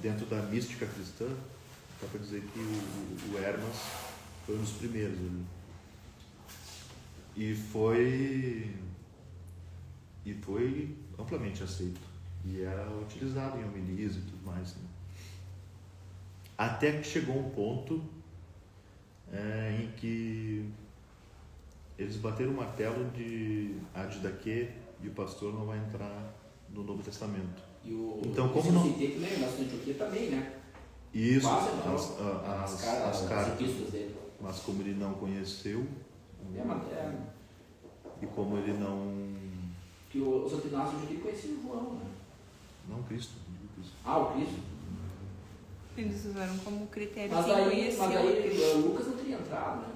dentro da mística cristã. Dá para dizer que o Hermas foi um dos primeiros ali. E foi amplamente aceito e era utilizado em homilias e tudo mais, né? Até que chegou um ponto em que eles bateram o martelo de a Didaquê e o pastor não vai entrar no Novo Testamento. Então, como não... Citei também, o nosso Antioquia também, né? Isso, as cartas dele. Mas como ele não conheceu, e como ele não... Que o Santo Inácio de conhecia o João, né? Não, Cristo. O Cristo. Eles usaram como critério Mas quem daí conheceu. Lucas não teria entrado, né?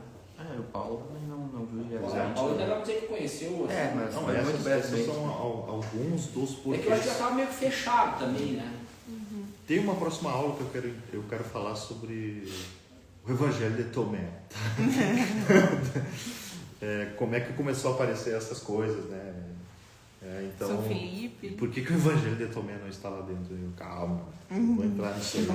O Paulo também não viu ele. O Paulo ainda não dizer que conheceu. Assim. Mas não, foi muito brevemente. São alguns dos porquês. É que eu acho que já estava meio que fechado também, né? Tem uma próxima aula que eu quero falar sobre o Evangelho de Tomé. Como é que começou a aparecer essas coisas, né? Então, São Felipe. Por que o Evangelho de Tomé não está lá dentro? Calma, vou entrar nisso aí. O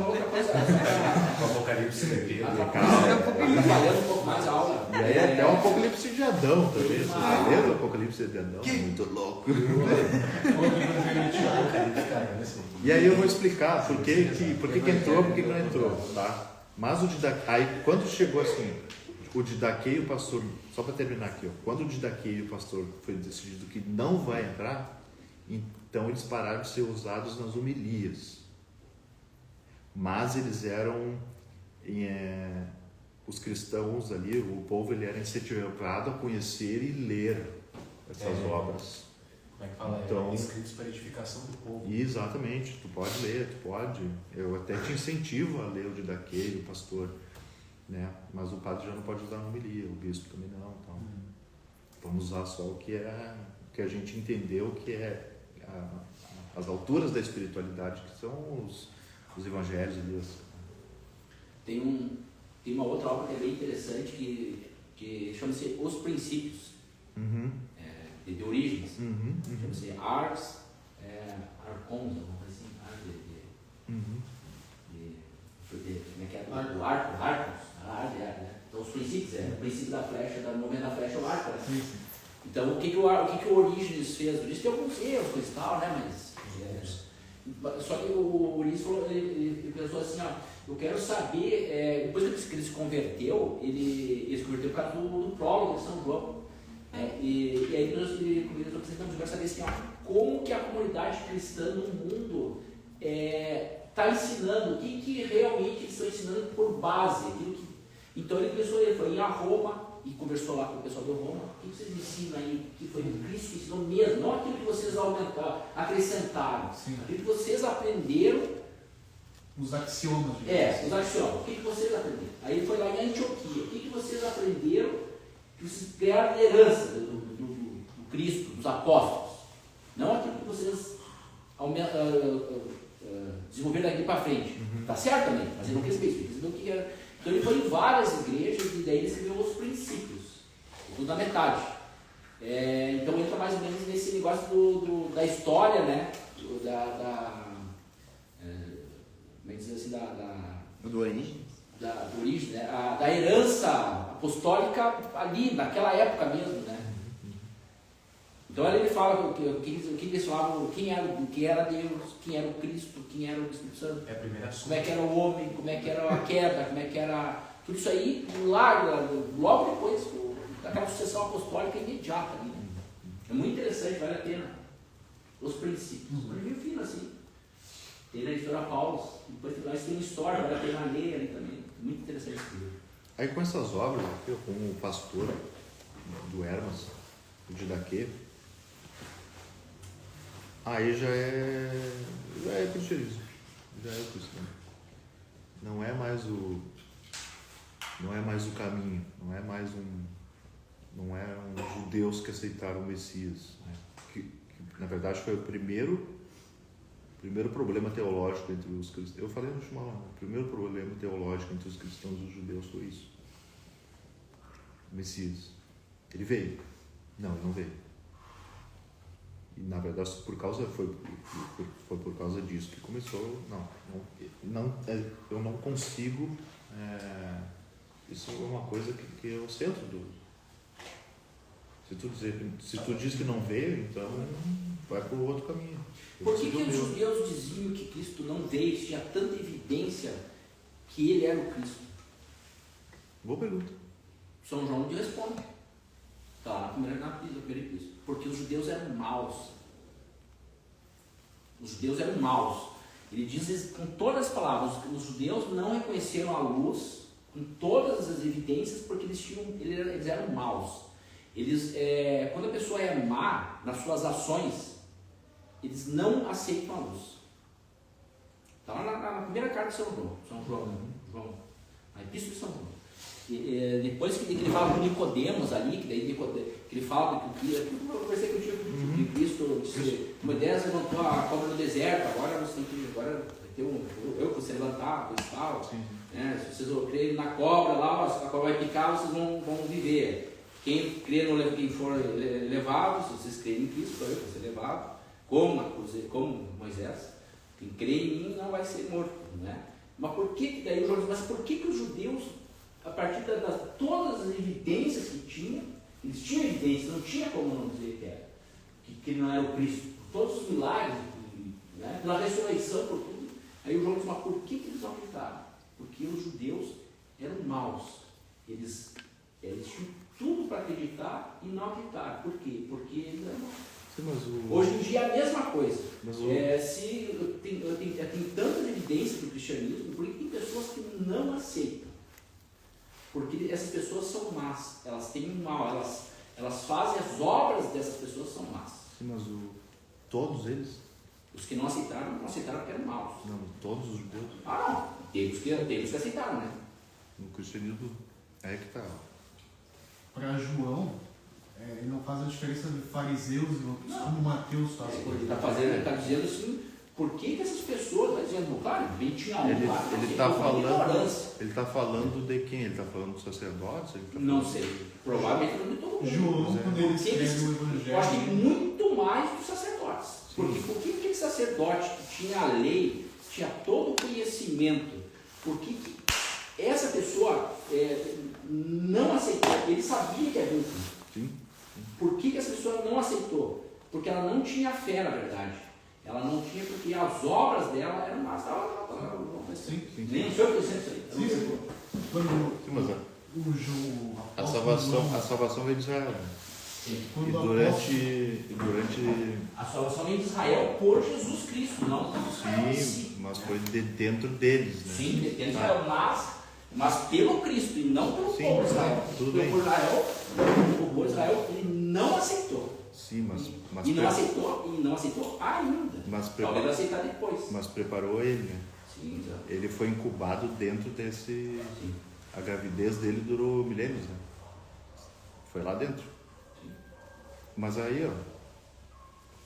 Apocalipse de Pedro. Trabalhando um pouco mais a aula. E aí até o Apocalipse de Adão também. Você já leu o Apocalipse de Adão? Muito louco. E aí eu vou explicar por que entrou, por que não entrou, tá? Mas o Didaquê, aí quando chegou assim, o Didaquê e o pastor, só para terminar aqui, ó, quando o Didaquê e o pastor foi decidido que não vai entrar, então eles pararam de ser usados nas homilias. Mas eles eram, os cristãos ali, o povo, ele era incentivado a conhecer e ler essas obras. Como é que fala? Então, escritos para edificação do povo. Exatamente, tu pode ler, eu até te incentivo a ler o Didaquê e o pastor, né? Mas o padre já não pode usar na homilia, o bispo também não, então vamos usar só o que a gente entendeu que é as alturas da espiritualidade, que são os evangelhos ali. Tem uma outra obra que é bem interessante que chama-se Os Princípios. De origens, chama-se Ars Arcons, alguma coisa assim, como é que é? O Arcos, né? Então os princípios, o princípio da flecha, do momento da flecha é o arco, né? Então o que o Orígenes fez? Por isso tem alguns erros e tal, né? Mas só que o Orígenes falou, ele pensou assim, eu quero saber, depois que ele se converteu, ele se converteu por causa do prólogo de São João. E aí nós apresentamos, eu quero saber assim, como que a comunidade cristã no mundo está ensinando, o que realmente eles estão ensinando por base. Então ele foi em Roma e conversou lá com o pessoal de Roma, o que vocês ensinam aí, que foi o Cristo que ensinou mesmo, não aquilo que vocês aumentaram, acrescentaram, aquilo que vocês aprenderam. Os axiomas. Os axiomas, o que vocês aprenderam? Aí ele foi lá em Antioquia, o que vocês aprenderam, que vocês criaram a herança do Cristo, dos apóstolos, não aquilo que vocês desenvolveram daqui para frente. Tá certo também, mas ele não quis saber isso, ele quis saber o que era. Então ele foi em várias igrejas e daí ele escreveu os princípios, tudo na metade. Então entra mais ou menos nesse negócio da história, né? Como é que diz assim, Do Orígenes? da origem, né? Da herança apostólica ali, naquela época mesmo, né? Então ali ele fala o que eles falavam, quem era Deus, quem era o Cristo, quem era o Espírito Santo, É a primeira como é que era o homem, como é que era a queda, como é que era tudo isso aí, logo depois daquela sucessão apostólica imediata ali, né? É muito interessante, vale a pena. Os princípios. Um livro fino assim. Tem na editora Paulus, depois tem uma história, vale a pena ler ali também. Muito interessante esse livro. Aí com essas obras aqui, como o pastor do Hermas, o Didaquê, aí já é cristianismo. Já é o cristão. Não é mais o caminho, não é um judeus que aceitaram o Messias, né? que na verdade foi o primeiro problema teológico entre os cristãos. Eu falei no Shema, o primeiro problema teológico entre os cristãos e os judeus foi isso. O Messias. Ele veio. Não, ele não veio. E na verdade foi por causa disso que começou. Eu não consigo. Isso é uma coisa que é o centro do. Se tu diz que não veio, então vai por outro caminho. Por que os judeus diziam que Cristo não veio? Tinha tanta evidência que ele era o Cristo. Boa pergunta. São João não responde. Está lá na primeira epístola. Porque os judeus eram maus. Os judeus eram maus. Ele diz com todas as palavras, os judeus não reconheceram a luz com todas as evidências porque eles eram maus. Quando a pessoa é má nas suas ações, eles não aceitam a luz. Está lá na primeira carta de São João, a Epístola de São João. Depois que ele fala com Nicodemos ali, que ele fala que eu conversei contigo, que Cristo disse, Moisés levantou a cobra no deserto, agora vai ter eu que você levantar, e tal. Né? Se vocês crerem na cobra lá, a cobra vai picar, vocês vão viver. Quem for levado, se vocês crerem em Cristo, eu vou ser levado, como Moisés. Quem crê em mim não vai ser morto, né? Mas por que os judeus, a partir de todas as evidências que tinham, eles tinham evidências, não tinha como não dizer que era, que ele não era o Cristo, por todos os milagres, né? Pela ressurreição, por tudo. Aí o João diz, mas por que eles não acreditaram? Porque os judeus eram maus, eles tinham tudo para acreditar e não acreditar. Por quê? Porque eles eram maus. Hoje em dia é a mesma coisa. Tem tantas evidências do cristianismo, por que tem pessoas que não aceitam? Porque essas pessoas são más, elas têm um mal, elas fazem as obras dessas pessoas são más. Sim, mas todos eles? Os que não aceitaram porque eram maus. Não, todos os judeus? Não. Teve os que aceitaram, né? No cristianismo é que está. Para João, ele não faz a diferença de fariseus e outros, como Mateus faz. Ele está dizendo assim, por que essas pessoas, está dizendo, claro, bem tinha um, ele está falando de quem? Ele está falando dos sacerdotes? Não sei, provavelmente não de todo mundo. João, quando ele escreve o Evangelho. Eu acho que muito mais dos sacerdotes. Porque por que aquele sacerdote que tinha a lei, tinha todo o conhecimento, por que essa pessoa não aceitou? Ele sabia que havia um Cristo. Sim. Por que essa pessoa não aceitou? Porque ela não tinha fé, na verdade. Ela não tinha, porque as obras dela eram más. Nem sou eu que disse isso aí. A salvação vem de Israel. E durante. A salvação vem de Israel por Jesus Cristo, não por Israel. Sim, mas foi de dentro deles, né? Sim, de dentro de Israel, mas pelo Cristo e não pelo povo de Israel. Tudo bem. O povo de Israel, ele não aceitou. Sim, mas e não aceitou ainda. Talvez aceitar depois. Mas preparou ele, né? Sim, exato. Ele foi incubado dentro desse. Sim. A gravidez dele durou milênios, né? Foi lá dentro. Sim. Mas aí, ó,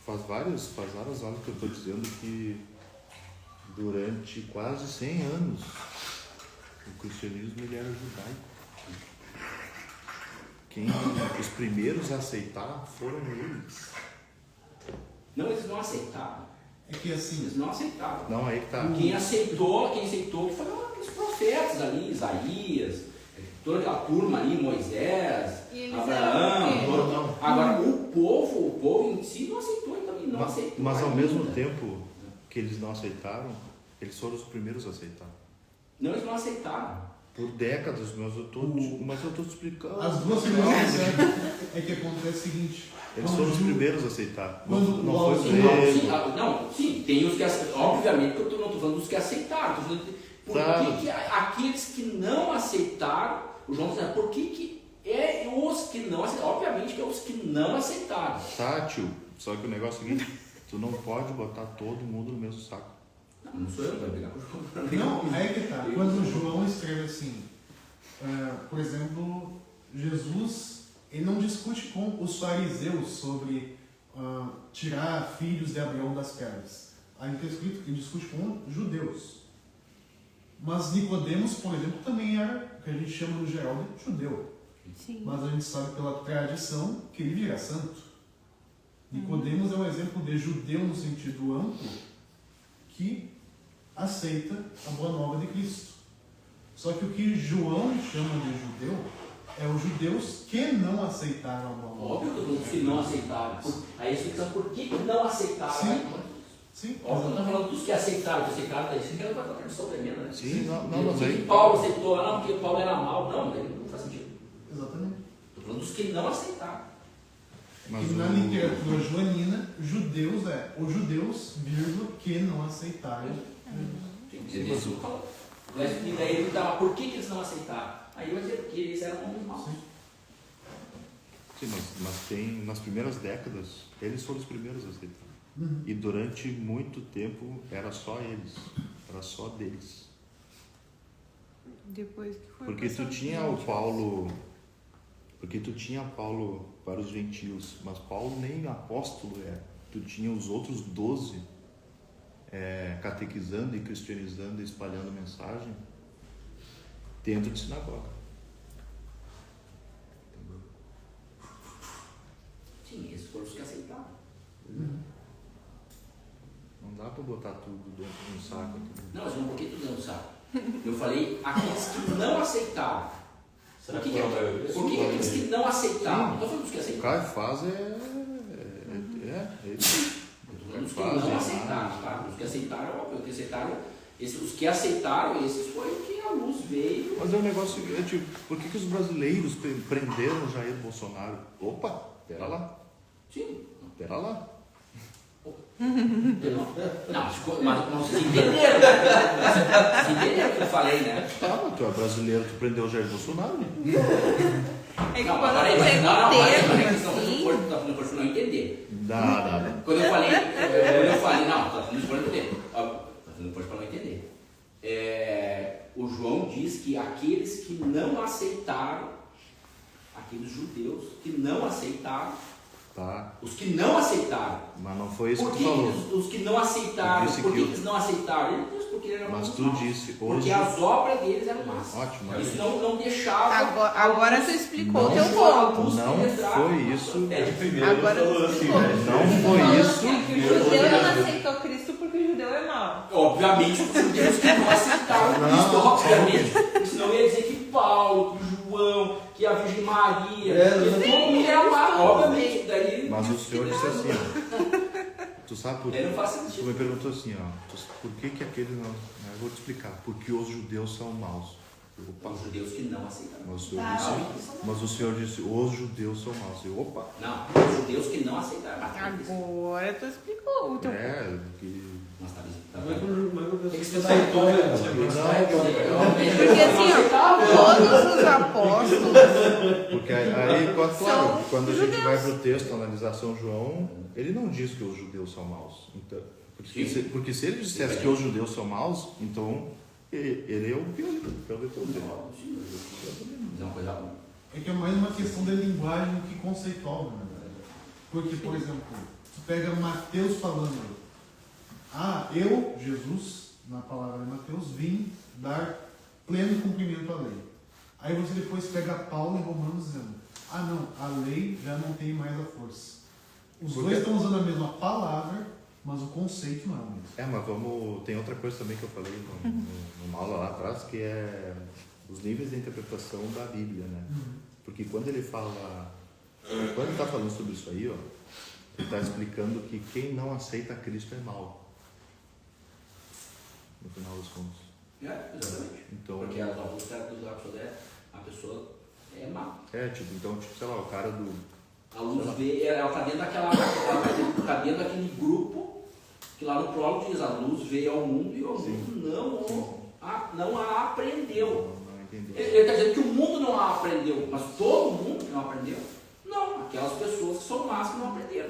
faz várias aulas que eu estou dizendo que durante quase 100 anos o cristianismo ele era judaico. Os primeiros a aceitar foram eles. Não, eles não aceitavam. É que assim. Eles não aceitavam. Não, aí que tá. Quem aceitou foram os profetas. profetas ali, Isaías, toda aquela turma ali, Moisés, E eles Abraão. eram o quê? Não. Agora, o povo em si não aceitou e também não aceitou. Mas ao ainda. mesmo tempo que eles não aceitaram, eles foram os primeiros a aceitar. Não, eles não aceitaram. Por décadas, mas eu estou te explicando. As duas coisas é que acontece o seguinte. Eles quando foram os Ju- primeiros a aceitar. quando Não o foi o auxílio- grego. Sim, tem os que aceitaram. Obviamente que eu não estou falando dos que aceitaram. Estou falando por Tá. que aqueles que não aceitaram, o João está dizendo, por que é os que não aceitaram? Obviamente que é os que não aceitaram. Tá, tio. Só que o negócio é o seguinte, tu não pode botar todo mundo no mesmo saco. Não sou eu que vai brigar com o João. Não, aí que tá. Quando João escreve assim, por exemplo, Jesus, ele não discute com os fariseus sobre tirar filhos de Abraão das pedras. Aí está escrito que ele discute com judeus. Mas Nicodemos, por exemplo, também era o que a gente chama no geral de judeu. Sim. Mas a gente sabe pela tradição que ele vira santo. Nicodemos é um exemplo de judeu no sentido amplo que aceita a boa nova de Cristo. Só que o que João chama de judeu é os judeus que não aceitaram a boa nova. Óbvio que os que não aceitaram. Aí a explicação por que não aceitaram. Sim. Aí, Sim, óbvio, não estou exatamente. falando dos que aceitaram, daí isso que vai ter uma tradição tremenda, né? Sim, não, Por mas que aí... Paulo aceitou, não, porque Paulo era mau, não, daí não faz sentido. Exatamente. Estou falando dos que não aceitaram. Mas E na literatura joanina, judeus os judeus, vírgula, que não aceitaram. Sim, mas eu falo. E daí ele dava, por que eles não aceitaram? Aí eu ia dizer, porque eles eram homens maus. Sim, mas tem, nas primeiras décadas, eles foram os primeiros a aceitar. Uhum. E durante muito tempo era só eles, era só deles. Depois que foi Porque tu passando tinha por o gente. Paulo, porque tu tinha Paulo para os gentios, mas Paulo nem apóstolo era. Tu tinha os outros 12 catequizando e cristianizando e espalhando mensagem dentro de sinagoga. Sim, esses foram os que aceitaram. Não dá para botar tudo dentro de um saco. Não, mas não por que tu não sabe? Eu falei aqueles que não aceitaram. Será Por que, que foi a maioria? por que aqueles que não aceitaram? Não estou falando dos que O aceitaram. Caifás ele. Os que não aceitaram, tá? Os que aceitaram, óbvio, os que aceitaram, os que aceitaram, esses foi o que a luz veio. Mas é um negócio seguinte, por que os brasileiros prenderam Jair Bolsonaro? Opa, pera lá, Sim. pera lá. Mas vocês entenderam, né? Vocês entenderam o que eu falei, né? Tá, mas tu é brasileiro, tu prendeu Jair Bolsonaro? Né? É que Não, quando peraí, chega não, o peraí, termo, não assim, pode não entender. Dá. Quando eu falei, não, tá falando para não entender. Tá falando para não entender. O João diz que aqueles que não aceitaram, aqueles judeus que não aceitaram, Tá, os que não aceitaram. mas não foi isso Por que que tu falou. os que não aceitaram, Tu disse por que que eles não aceitaram? Ele disse porque eram Mas maus. tu disse Porque hoje. as obras deles eram más. Ótimo. Isso não deixava. Agora tu explicou o teu deixava a ponto. luz Não penetrar. foi isso. É de primeiro Agora ele falou tu assim, explicou. né? Não foi Falou isso. assim, que o judeu não aceitou Cristo porque o judeu é mau. Obviamente, os judeus que não aceitaram Não, Cristo, não, obviamente. Senão ia dizer que Paulo, que João, que a Virgem Maria, que todo mundo era má, obviamente. Daí, Mas o senhor disse assim, ó. Tu sabe por Daí não faz Tu sentido. me perguntou assim, ó. Por que aquele não. Eu vou te explicar. Porque os judeus são maus. Opa. Os judeus que não aceitaram. Mas o senhor disse, os judeus são maus. Eu, opa. Não, os judeus que não aceitaram. Agora tu explicou o teu ponto. Que. Mas tá Mas bem. tem que ser aceitou, né? Porque assim, ó, todos os apóstolos Porque aí, claro, São quando a gente judeus. vai pro texto analisar São João, ele não diz que os judeus são maus. Então, porque se ele dissesse que os judeus são maus, então ele é o pior dele. Mas é uma coisa ruim. É que é mais uma questão de linguagem do que conceitual, na verdade. Porque, por exemplo, tu pega Mateus falando, eu, Jesus, na palavra de Mateus, vim dar pleno cumprimento à lei. Aí você depois pega Paulo em Romanos dizendo, não, a lei já não tem mais a força. Os dois estão usando a mesma palavra mas o conceito não é o mesmo. Mas tem outra coisa também que eu falei numa aula lá atrás, que é os níveis de interpretação da Bíblia, né? Porque quando ele está falando sobre isso aí, ó, ele está explicando que quem não aceita Cristo é mau, no final dos contos. Exatamente. Então, porque a pessoa é má. então, sei lá, o cara do... A luz veio, ela está dentro daquele grupo que lá no prólogo diz, a luz veio ao mundo e o mundo não a aprendeu. Não entendeu. Ele está dizendo que o mundo não a aprendeu, mas todo mundo não aprendeu? Não, aquelas pessoas que são más que não aprenderam.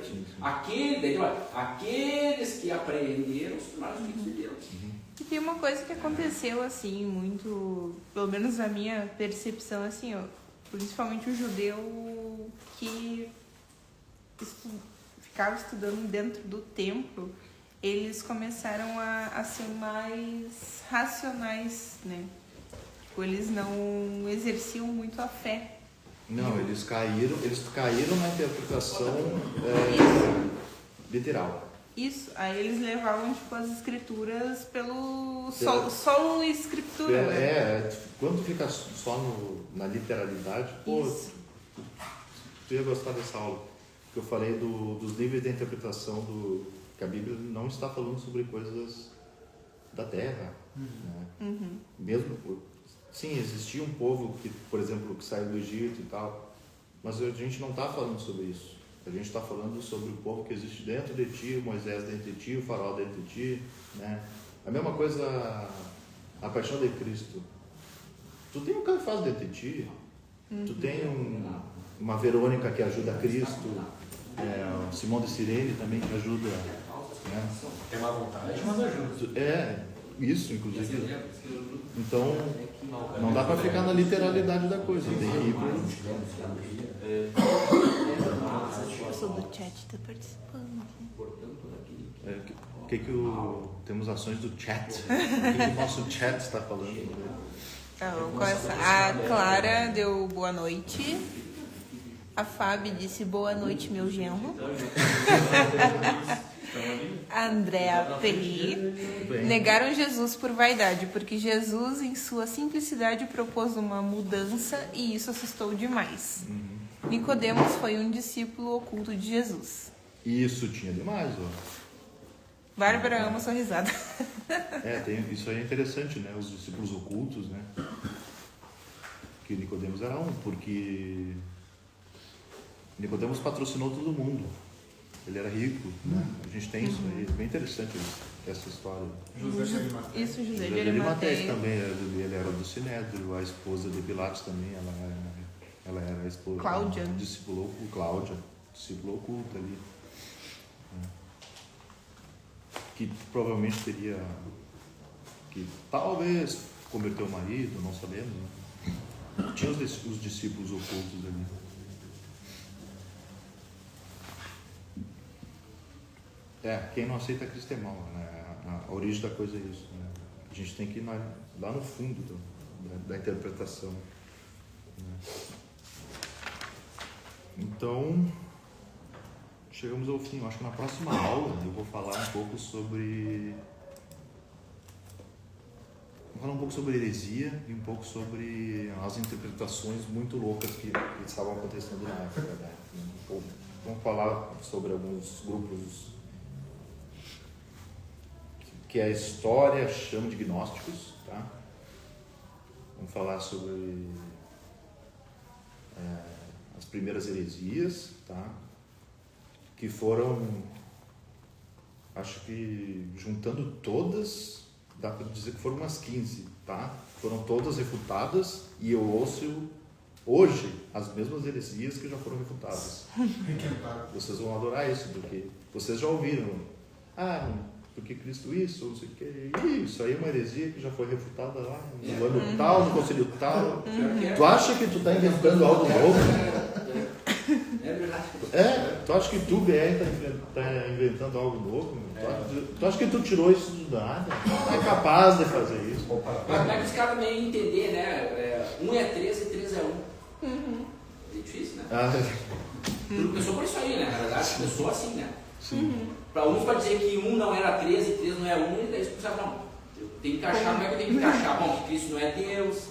Aqueles que aprenderam, os primeiros filhos de Deus. E tem uma coisa que aconteceu assim, muito, pelo menos na minha percepção, assim, ó, principalmente o judeu que ficava estudando dentro do templo, eles começaram a ser mais racionais, né? Tipo, eles não exerciam muito a fé. Não, eles caíram na interpretação literal. Isso, aí eles levavam tipo as escrituras pelo solo escritura. Quando fica só na literalidade, Isso. tu ia gostar dessa aula. Que eu falei dos níveis de interpretação que a Bíblia não está falando sobre coisas da terra. Né? Mesmo, sim, existia um povo que, por exemplo, que saiu do Egito e tal, mas a gente não está falando sobre isso. A gente está falando sobre o povo que existe dentro de ti, o Moisés dentro de ti, o faraó dentro de ti, né? A mesma coisa, a paixão de Cristo. Tu tem um Caifás dentro de ti, tu tem uma Verônica que ajuda a Cristo, o Simão de Cirene também que ajuda. Né? Tem má vontade, mas ajuda. Isso, inclusive. Então, não dá para ficar na literalidade da coisa, tem que ir A pessoa do chat está participando. Temos ações do chat. O que o nosso chat está falando? A Clara deu boa noite. A Fábio disse boa noite, meu genro. A Andrea Peri. Negaram Jesus por vaidade, porque Jesus, em sua simplicidade, propôs uma mudança e isso assustou demais. Nicodemos foi um discípulo oculto de Jesus. Isso tinha demais, ó. Bárbara ama sua risada. Isso aí é interessante, né? Os discípulos ocultos, né? Que Nicodemos era um, porque Nicodemos patrocinou todo mundo. Ele era rico, né? A gente tem isso aí, é bem interessante essa história. José de Arimateia. Isso, José de Arimateia Arimateia. também, ele era do Sinédrio, a esposa de Pilatos também, ela era a esposa. Cláudia. Cláudia, discípula oculta ali. Que provavelmente teria, que talvez converteu o marido, não sabemos, né? Tinha os discípulos ocultos ali. Quem não aceita Cristo é mau, né? A origem da coisa é isso, né? A gente tem que ir lá no fundo da interpretação, né? Então, chegamos ao fim. Eu acho que na próxima aula eu vou falar um pouco sobre... Vou falar um pouco sobre heresia e um pouco sobre as interpretações muito loucas que estavam acontecendo na época, né? Vamos falar sobre alguns grupos que a história chama de gnósticos, tá? Vamos falar sobre as primeiras heresias, tá? Que foram, acho que juntando todas, dá para dizer que foram umas 15, tá? Foram todas refutadas e eu ouço hoje as mesmas heresias que já foram refutadas. Vocês vão adorar isso, porque vocês já ouviram. Porque Cristo isso, não sei o que. Isso aí é uma heresia que já foi refutada lá no ano tal, no conselho tal. Tu acha que tu está inventando algo novo? É verdade. Tu acha que tu, BR, está inventando algo novo? Tu acha que tu tirou isso do nada? Não é capaz de fazer isso. Mas como é que os caras meio entender, né? 1 é 3 e 3 é 1. É difícil, né? Tudo começou por isso aí, né? Na verdade, começou assim, né? Sim. Para uns, para dizer que 1 não era 3 e 3 não é 1, e daí eles pensavam, não, eu tenho que encaixar, como é que eu tenho que encaixar? Bom, que Cristo não é Deus,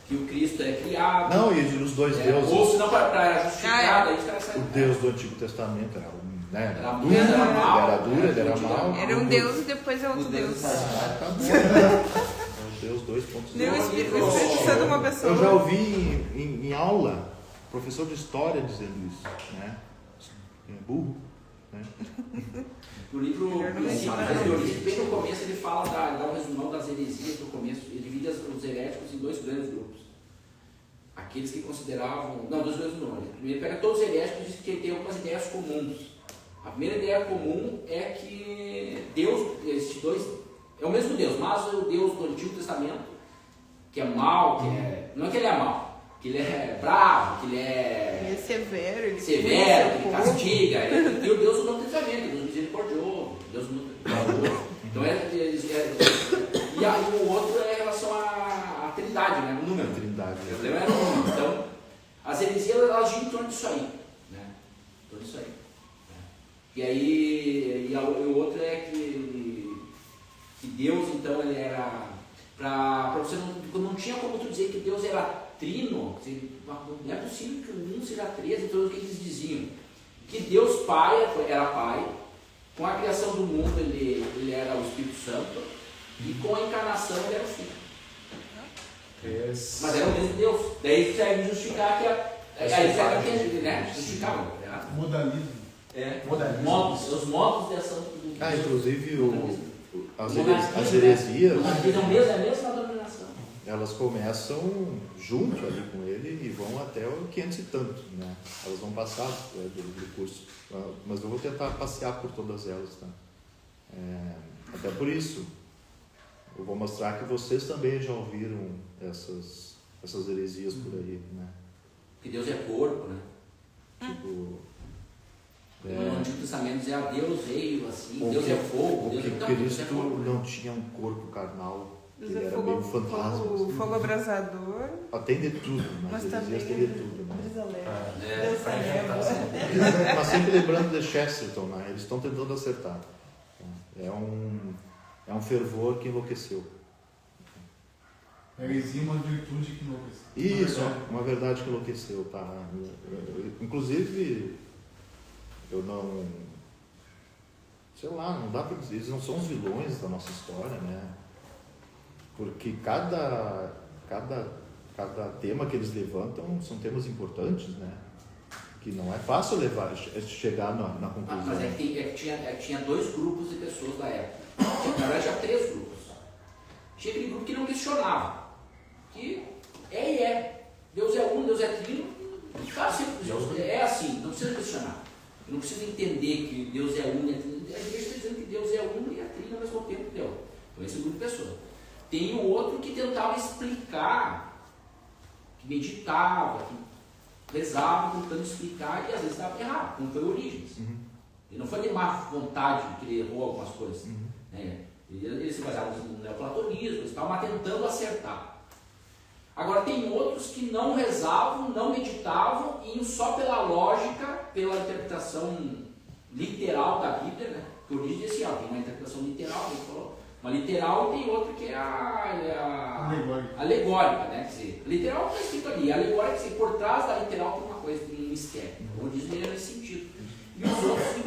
que o Cristo é criado. Não, e os dois deuses. Ou se não, para justificar, daí os caras saem. O Deus do Antigo Testamento era né? Era duro, era mal. Era duro, ele era mal. Era um Deus e depois é outro Deus. Acabou. É o Deus 2.0. Nem o Espírito Santo é uma pessoa. Eu já ouvi em aula, professor de história dizendo isso, né? É burro, né? No livro Princípios de Origem, bem no começo, ele fala, dá um resumão das heresias no começo, ele divide os heréticos em 2 grandes grupos. Aqueles que consideravam. Não, 2 grandes não. Ele pega todos os heréticos e diz que ele tem algumas ideias comuns. A primeira ideia comum é que Deus, esses dois, é o mesmo Deus, mas o Deus do Antigo Testamento, que é mau, não é que ele é mau, que ele é bravo, que ele é severo, ele que ele castiga, e o Deus do Novo Testamento, Deus misericordioso, Deus misericordioso. Então e aí o outro é em relação à Trindade, né? O número. Trindade. O problema era o número. Então, as heresias elas giram em torno disso aí, né? Em torno disso aí. E aí, o outro é que Deus, então, ele era. Para você não tinha como tu dizer que Deus era trino, não é possível que o 1 seja 3, então o que eles diziam? Que Deus Pai era Pai, com a criação do mundo ele era o Espírito Santo, e com a encarnação ele era o Filho. Mas era o mesmo Deus. Daí serve justificar que aí serve né? Justificar, Modalismo. Os modos de ação do inclusive as heresias, é a mesma denominação. elas começam junto ali com ele e vão até o 500 e tanto, né? Elas vão passar do curso, mas eu vou tentar passear por todas elas, tá? Até por isso, eu vou mostrar que vocês também já ouviram essas heresias por aí, né? Que Deus é corpo, né? Tipo... No Antigo Testamento dizia Deus veio assim, Ou Deus que, é fogo, ou Deus que não, Cristo Deus é corpo. não tinha um corpo carnal, Deus ele é era meio fantasma. fogo abrasador, Tem de tudo, mas mas também heresias tem de tudo, né? brisa leve. É, Deus é Mas sempre lembrando de Chesterton, né? Eles estão tentando acertar. É um fervor que enlouqueceu. Heresia é uma virtude que enlouqueceu. Isso, uma verdade que enlouqueceu, tá? Inclusive, eu não... Sei lá, não dá para dizer, eles não são os vilões da nossa história, né? Porque cada tema que eles levantam são temas importantes, né? Que não é fácil chegar na conclusão. Mas é que tinha 2 grupos de pessoas da época. Na verdade, tinha 3 grupos. Tinha aquele grupo que não questionava. Que Deus é um, Deus é trino. Deus é assim, não precisa questionar. Não precisa entender que Deus é um e é trino. A igreja está dizendo que Deus é um e é trino ao mesmo tempo que Deus. Então, esse grupo de pessoas. Tem o outro que tentava explicar, que meditava, que rezava, tentando explicar, e às vezes estava errado, como foi Orígenes. Ele não foi de má vontade que ele errou algumas coisas. Né? Ele se baseava no neoplatonismo, estava tentando acertar. Agora, tem outros que não rezavam, não meditavam, e iam só pela lógica, pela interpretação literal da Bíblia, né? Porque Orígenes disse, tem uma interpretação literal, ele falou, uma literal, e tem outra que é a alegórica, né? Quer dizer, literal está escrito ali, alegórica, quer dizer, por trás da literal tem uma coisa, tem um mistério. Então, diz ele nesse sentido. E os outros,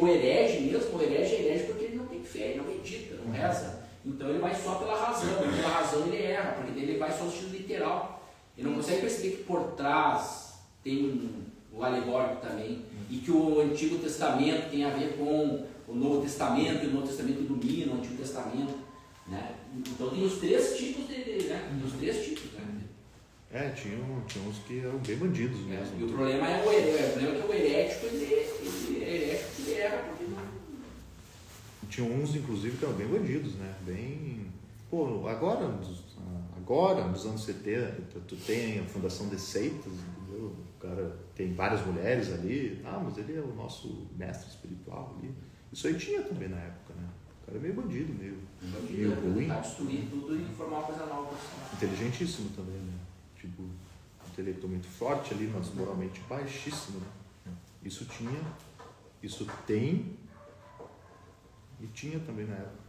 o herege mesmo, o herege é herege porque ele não tem fé, ele não medita, não reza. Então ele vai só pela razão, e pela razão ele erra, porque ele vai só no sentido literal. Ele não consegue perceber que por trás tem o alegórico também, e que o Antigo Testamento tem a ver com o Novo Testamento, e o Novo Testamento ilumina o Antigo Testamento. Né? Então tem os 3 tipos né? Os 3 tipos, né? Tinha uns que eram bem bandidos mesmo. E o problema é que o herético, ele erra porque não... Tinha uns, inclusive, que eram bem bandidos, né? Bem... Pô, agora, nos anos 70, tu tem a Fundação de Seitas, entendeu? O cara tem várias mulheres ali. Mas ele é o nosso mestre espiritual ali. Isso aí tinha também na época, né? O cara é meio bandido, meio ruim. Tentar destruir tudo e formar uma coisa nova. Inteligentíssimo também, né? Tipo, intelecto muito forte ali, mas moralmente baixíssimo, né? Isso tem e tinha também na época.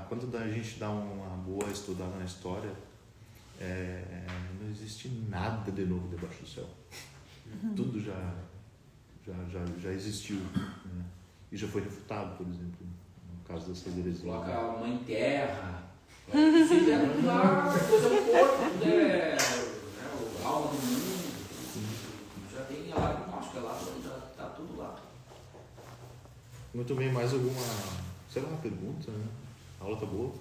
Quando a gente dá uma boa estudada na história, não existe nada de novo debaixo do céu. Tudo já existiu, né? E já foi refutado, por exemplo, no caso dessas heresias. Coloca a mãe terra, isso já não dá coisa do corpo, né? A alma do mundo, já tem lá agnóstica, lá já está tudo lá. Muito bem, mais alguma, sei lá, pergunta, né? A aula tá boa?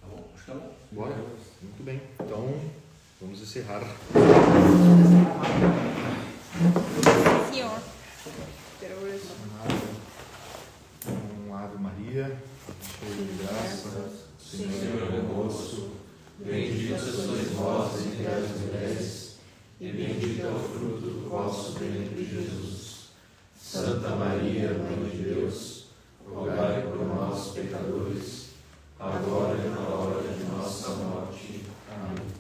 Tá bom? Acho que tá bom. Bora? Muito bem. Então, vamos encerrar. Senhor. Ave Maria, cheia de graça, Senhor é convosco, bendita sois vós entre as mulheres, e bendito é o fruto do vosso ventre, Jesus. Santa Maria, Mãe de Deus, rogai por nós, pecadores, agora e na hora de nossa morte. Amém.